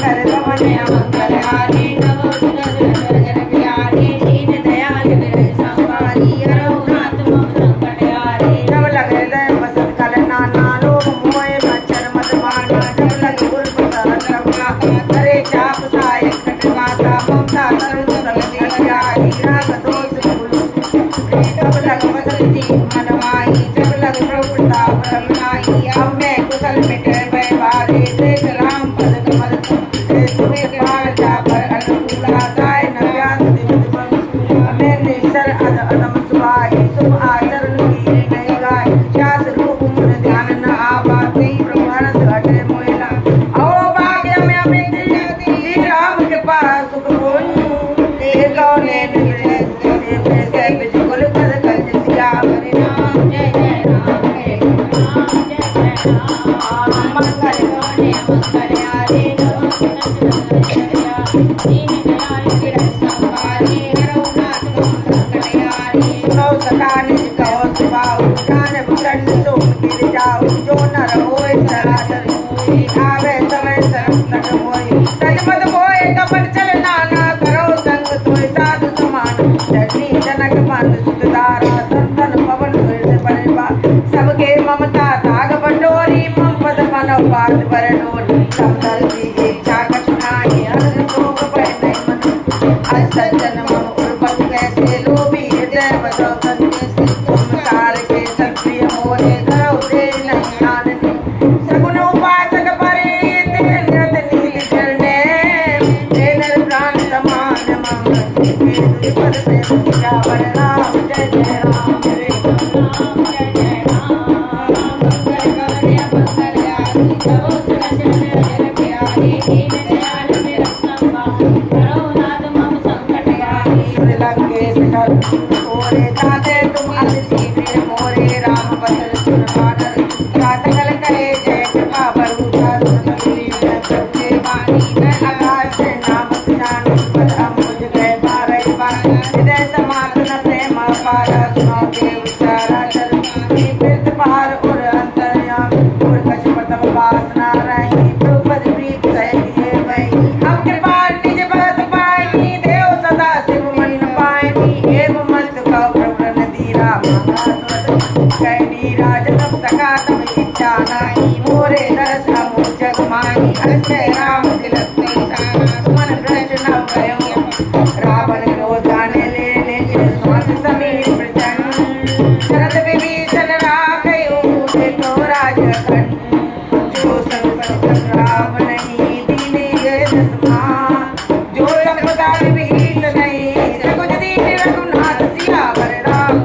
कर रमने मंगल हारी नव सुरत जन प्यारी दीन दयाल मेरे संभारी हरो नाथ मम संकट हारी जब लगे दय बसत कल नाना लोग मोए मच्छर मत मारना जब लगे उर्फ सरकमना करे चाप साय कट माता ममता तरुण सलती प्यारी राग दोष भूल जब लगे बसत जी मनमाई जब लगे प्रभु प्रताप रमनाई अब मैं कुशल मिटे भय बारे देख राम पद कमल तुम्हें पार जा पर अनुकूला गाय नव्यास दिव्य हमें निसर अद अदम सुभाई शुभ आचरण की नहीं गाय शास रूप मुन ध्यान न आवा तेई प्रमाण घटे मोहिला आओ भाग्य में अमित राम के पास सुख बोलूं ते गौने निरे से बिल्कुल कर कर सियावर राम जय जय राम मेरे प्रभु राम जय जय राम मंगल गाने मंगल आरे नव सुरत जन दीन दयाल मेरे संभारी हरो नाथ मम संकट हारी सुनो सका निज कहो सुभाऊ जान प्रचंड सोम गिर जाऊ जो नर होए सराचर आवे समय संकट होए तजमत होए कपट चल नाना करो संग तोय साधु समान जगनी जनक मन सुतदारा संतन पवन सुरत परिवा सबके ममता ताग बटोरी मम पद मन पाद पर डोरी समदर की इच्छा कठिनाई हर शोक पर नहीं मन असजन मम उर्पत कैसे लोभी हृदय बसो कैसे संसार के सक्रिय मोरे करो दे नहीं आनंद सगुन उपासक परे तेरे नृत नील चरणे तेरे प्राण समान मम पद से सियावर राम जय जय राम मेरे प्रभु राम जय जय राम मंगल गाने मंगल आरी नव सुरत जन प्यारी दीन दयाल मेरे संभारी हरो नाथ मम संकट हारी लंकेश मोरे जाते तुम अतिशय प्रिय मोरे राम बदल सुन बानर सकल कहे जय कृपा बरूटा सुन कबीर सत्य वाणी मैं आकाश से नाम जान पद अमुज हृदय समाधन प्रेम पार सुनो देव चराचर प्रीत पार और अंतर्याम और कछ प्रथम वासना रही प्रभुपद प्रीत सहिए वही हम कृपा निज भगत पाई देव सदा शिव मन पाई एवं मत कौ प्रभु नदीरा कैनी राज तब सका तब इच्छा नाई मोरे दरस हम जग माही अक्षय राम तिलक निशाना सुमन भ्रष्ट न भयो रावण क्रोध जाने लेने श्वास समीर प्रचंड शरद विभीषण राखयो देखो राजखंड जो संग राम नहीं दीने गए दसमा जो लंबदार विभीषण नहीं सकुच दीन रघुनाथ सियावर राम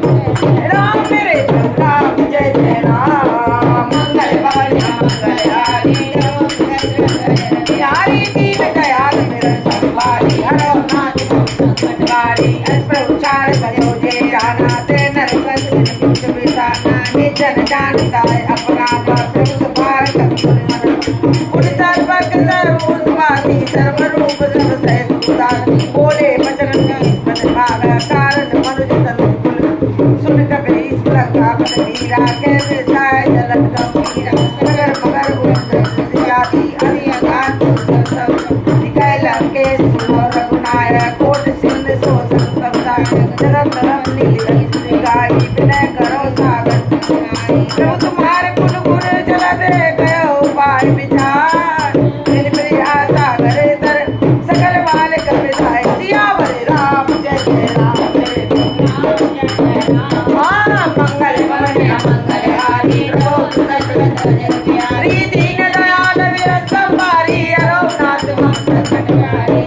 राम मेरे प्रभु राम जय जय राम मंगल वाणी मंगल हारी दीन दयाल मेरा संवारी हरो नाथ संकटवारी प्रभुचार करो जय जाना ते नरकत कुछ बिसाना निजन जानता है अपना प्रभु सुभार उन सर्वक सर्वोत्पाती सर्वरूप सब सहित उदासी बोले वचन भाग कारण मनुज तनु सुन कबीर इस लंका पर मीरा कैसे जाए जलत गंभीरा मगर मगर उन जाति अरि अगाध निकल के सुनो रघुनायक कोट सिंध सो संसार धर्म धर्म नील गाई विनय करो सागर प्रभु तुम्हारे गुण गुण जल दे गयो पार विचार दिल प्रिया सागर तर सकल वाले कपि धाय सियावर राम जय जय राम मंगल वरण मंगल हारी प्यारी दीन दयाल विरत संभारी अरो नाथ मंगल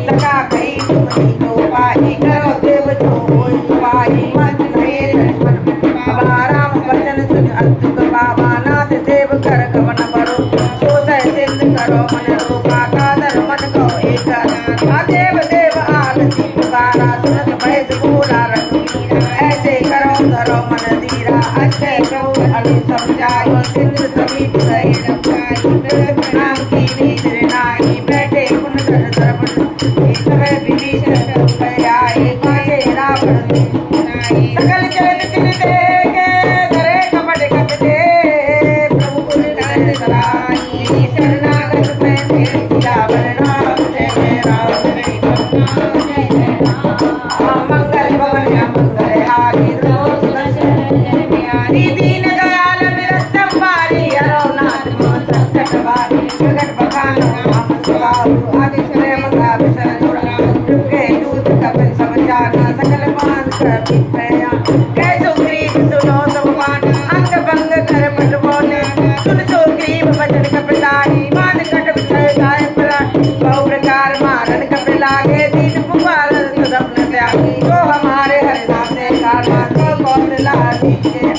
सका कई सुमति तो पाही करो देव जो होय सुपाही मत नहीं लक्ष्मण बाबा राम वचन सुन अंतुक बाबा नाथ देव कर कवन बरो सोसय सिंध करो मन रूपा कादर मन को एक देव देव आलसी पुकारा सुनत भय पूरा रघुवीरा ऐसे करो धरो मन धीरा अक्षय प्रभु अनु समझायो सिंधु समीप गए रखाई नाम की नींद नाई बैठे पुन कर दर्पण समय विभीषण आए पाछे रावण सकल चरण चिन देखे धरे कपट कपटे प्रभु कुल नंद सराई शरणागत पैसे सियावर राम जय जय राम जय जय राम मंगल भवन मंगल हारी दीन दयाल विरत संभारी हरो नाथ संकट वारी जगत बखान नाम सुहाऊ आदि प्रेम का विसर जुड़ा के दूत कपिल सब जाना सकल मान कर पिया कैसो ग्रीव सुनो संपान अंग भंग कर पट बोले सुन सो ग्रीव वचन कपिलानी मान कट विषय गाय परा बहु प्रकार मारन कपिलागे दीन पुकार सदम न त्यागी जो हमारे हरिनाम से काना तो कौशला दीजिए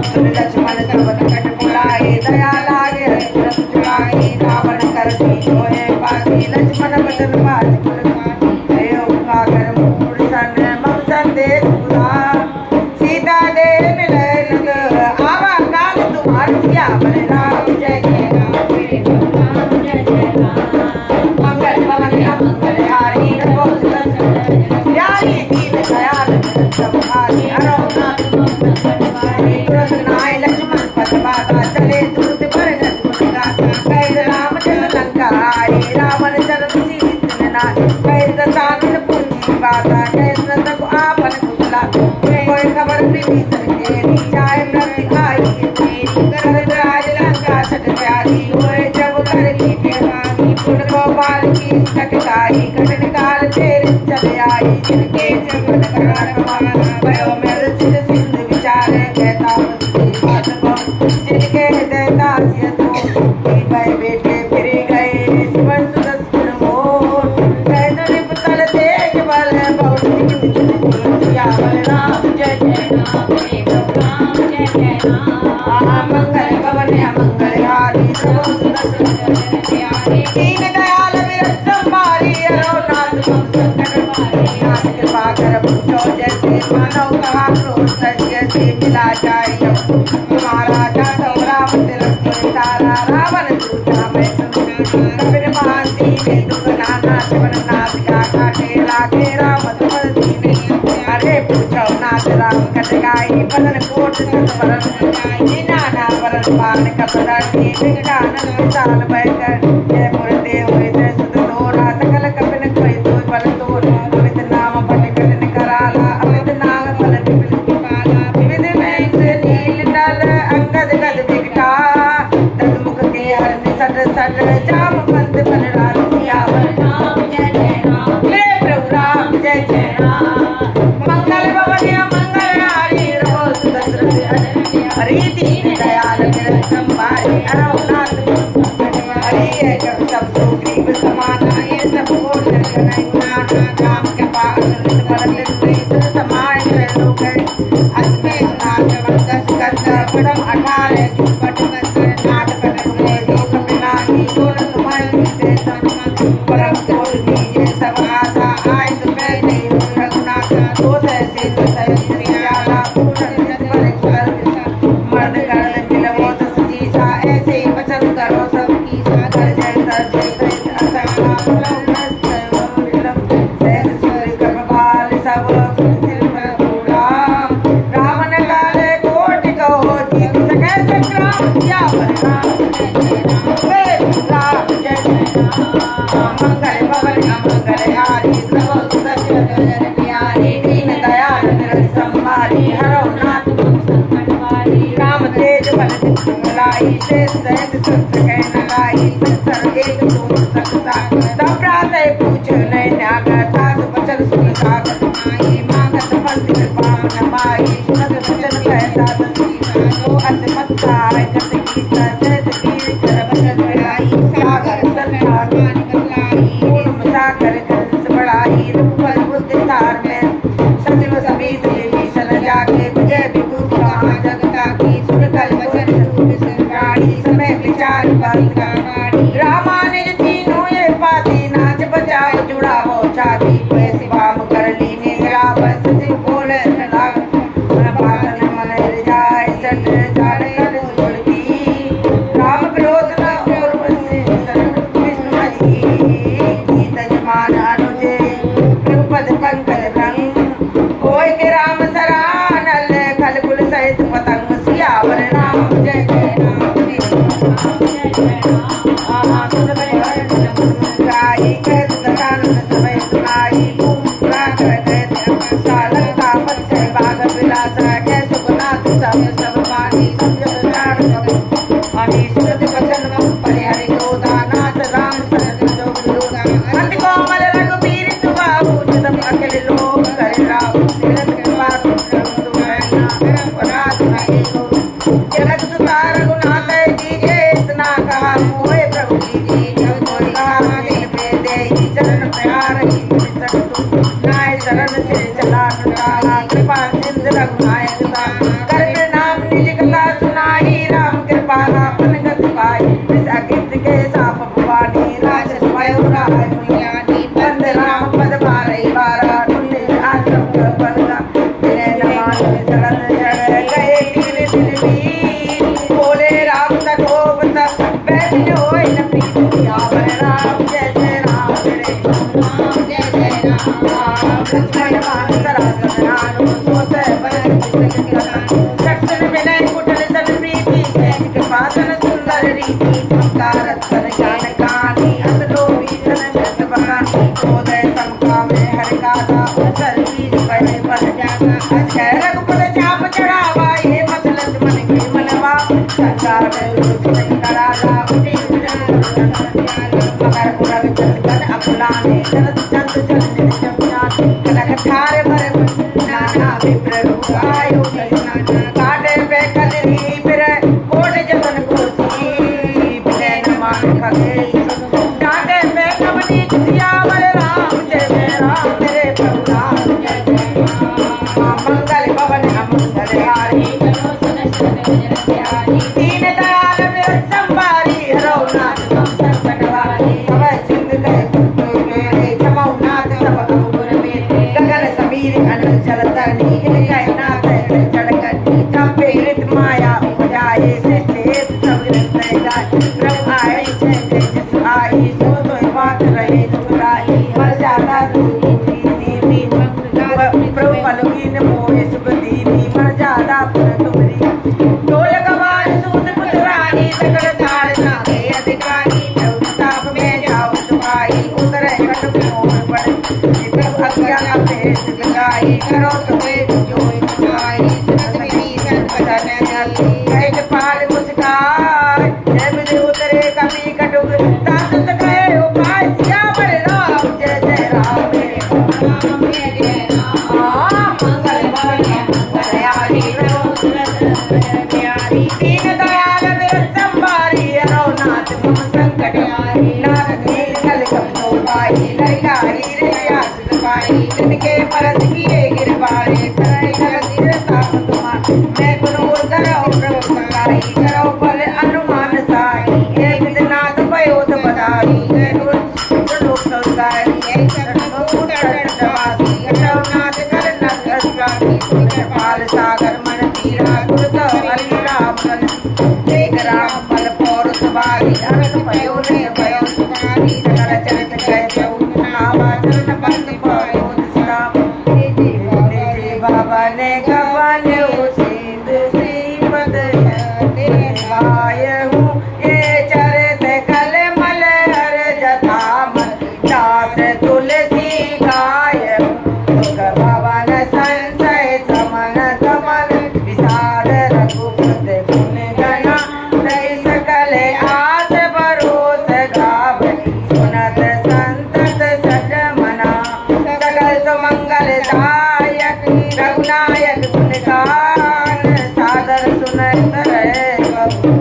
सुन लक्ष्मण सब कट बुलाए दया लागे हरिद्रथ चुराए रावण कर दी होए पासी लक्ष्मण बदन बाज पुरखानी भयो कागर मूड सन मम संदेश बुला सीता दे मिले लग आवा काल तुम्हार सियावर राम जय जय राम मेरे राम जय जय राम मंगल भवन मंगल हारी प्यारी दीन दयाल संभारी हरो नाथ तुरंत नाय लक्ष्मण पथबागा चले दूत पर कैद राम चल लंका आए रावण चरण सीत ना कैद सामिल पूंजी बागा कैद तक आपन कुशला कोई खबर विभीषण के जाय मृत्यु आई तेरी कर राज लंका छट प्यारी होए जब कर की बेहानी पुन गोपाल की कटकाई कटन काल तेरे चले आई जिनके जगत करार माना भयो मेरे सिर सिंध विचार कहता बात को जिनके हृदय दासिय तो भाई बेटे फिर गए सुमन सुदर्शन मोर कहते निपतल तेज बल बहुत सियावर राम जय जय राम राम जय जय राम मंगल भवन मंगल हारी दीन दयाल विरत संभारी हरो नाथ संकट मारी नाथ कृपा कर पूछो जैसे मानव कहा क्रोध सत्य से मिला जाए तुम्हारा जादव राम तिलक सारा रावण दूता मैं कबीर महांती ने दुख नाना शिवन नाथ का काटे लागे राम तुम दी नहीं अरे राम कटकाई बदन कोट सत बरन गाई नाना बरन पान कपड़ानी विज्ञानन विशाल भयकर जय मुरते हुए जय सुत तोरा सकल कपिन कोई तो बल तोर अमित नाम पट करन कराला अमित नाग फल विपिल काला विविध में नील नल अंगद गद विकटा तद मुख के हर सट सट जाम पंत बलराज सियावर राम जय जय राम ले प्रभु राम जय जय राम मंगल भवन मंगल हारी रोज दशरथ हरि दीन दयाल मेरा संभारी अरवनाथ हरि जब सब सुग्रीव समाना ये सब को जगना राम के पास बल प्रीत समाय लोक अस्मे नाथ वंदस करता पदम 18 चुपट कर नाथ करते लोक बिनाही सोन तुम्हारे से सम परम कोट दीजे सब आशा आय तुम्हें नहीं रघुनाथ तो से सयाला पूर्ण जन्म कर मर्द कर दिल मोत सीसा ऐसे ही वचन करो सब की सागर जय जय असंगा सब रावण काले कोट कहो जीत सके संग्राम या राम जय जय राम मंगल भवन मंगल हारी प्रभु सुदर्शन प्यारी दीन दयाल मेरा संभारी हरो नाथ संकटवारी राम तेज बल लाई से सहित सत कह नलाई संसर एक तुम सकता तब प्रातः पूछ नहीं नागा सास वचन सुन सागत माई मागत पंथ कृपा नमाई सुनत वचन कहता दसी जो अस मत सहाय कत की सहित वीर कर वचन बढ़ाई सागर संसार मानिक लाई पूर्ण मुसाकर कंस बढ़ाई रूपल बुद्धि तार में सचिव समीत विभीषण जाके विजय विभूति कहा जगता की सुन कल वचन गाड़ी समय विचार बालिका रामानुज तीनों ये पाती नाच बजाए जुड़ा हो छाती पैसे बाम कर ली मेरा बस से बोले पातन मन जाए सट जाने कर छोड़ती राम क्रोध न और बसे विष्णु हरि गीत जमान अनुजे कृपद पंकज रंग कोई के राम सरानल खल कुल सहित पतंग सियावर राम जय जय राम जय जय राम गाई कहत दशानन समय सुनाई पूरा कर कहत सालन का पत्ते बाग विलासा कह सुखनाथ सब वाणी समझ जान अभी सुरत वचन परिहरि क्रोधा नाथ राम सरद जो विरोधा अंत कोमल रघुबीर सुबाहु जतम अखिल लोक कर राहु तीरथ कृपा अपराध नहीं हो जगत सुता रघुनाथ कीजिए इतना कहा मोहे प्रभु कीजिए जब कोई कहा दिल दे चरण प्यार की सकतु नाय शरण से चला डाला कृपा सिंधु रघुनायक कर नाम निज कथा सुनाई राम कृपा आपन गत पाई इस अकृत के साप भवानी राज स्वयं राय मुनियानी बंद राम पद पारई बारा पुण्य आश्रम बलगा तेरे नमान शरण जय गए तीर दिल भी बोले राम तकोप तक बैठ होए न प्रीत सियावर राम जय जय राम जय जय राम लक्ष्मण मान सरासन नानु सोते बन सक्षण विनय कुटल सन प्रीति कृपा सन सुंदर रीति कारत कर ज्ञान कहानी असलो बीजन जत बना उदय समका में हर गाथा असर बीज पहले पर जाता अक्षय रघुपत चाप चढ़ावा ये मतलब मन के मनवा संसार में रुचि नहीं कराला उठी मगर पूरा विचल कर अपनाने जगत चंद चल जपना कनक थारे भर नाना विप्र रूप आयो काटे पे कदरी फिर कोट जतन कोसी बिने नमान खगे काटे पे कमनी सियावर राम जय जय राम मेरे प्रभु राम जय जय राम मंगल भवन मंगल हारी दीन दयाल मेरे संभारी हरो नाथ संकटवारी समय सिंध कहे मेरे जमाऊ नाथ सब अंकुर मेरे गगन समीर अनल चलता नील कहे नाथ ऐसे चढ़कर कंपे ऋत माया उपजाए श्रेष्ठ सब रत्न जाए प्रभु आए जय जिस आई सो तो बात रहे दुराई मर जाता तू प्रभु पलुकी ने होए सुख दीनी मर्यादा पुर तुमरी ढोल कवार सूत पुत्रानी सकल ताड़ नागे अधिकारी ताप में जाओ सुखाई उतर कट मोर पड़ प्रभु अज्ञा का भेद लगाई करो तुम्हें जो सुखाई पाल मुस्कान जय विधि उतरे कभी कटुक तात सके उपाय श्यामल राम जय जय राम जय राम मंगल प्यारी दीन दयाल विरत संभारी रघुनाथ मम संकट नाथ नील कल कपो पाई लैलाई रे आस पाई जिनके परस किए गिरवारे करे जगत साथ तुम्हार मैं गुरु करो प्रभु सहाय करो बल अनुमान साई हे विदनाथ पयोत बधाई हे लोक संसारी हे सर्वभूत दवासी रघुनाथ कर नगरासी पाल सागर मन तीरा दुर्ग हरि राम एक राम बल पौर सवारी अरस पयो ने पयो सुनारी सकल चरित कह प्रभु नावा चरण बंद पयो श्राम हे बाबा ने गवन सिंध श्रीपद गाय हूँ ये चरित कल मल हर जथा मन दास तुलसी गाय दुख भवन संशय समन दमन विषाद रघुपत गुण गणा सही सकल आस भरोस गाव सुनत संतत सज मना सकल सुमंगल दायक रघुनायक गुण गान सादर सुनत रहे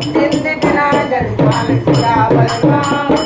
सिंध बिना जल जान सियावर राम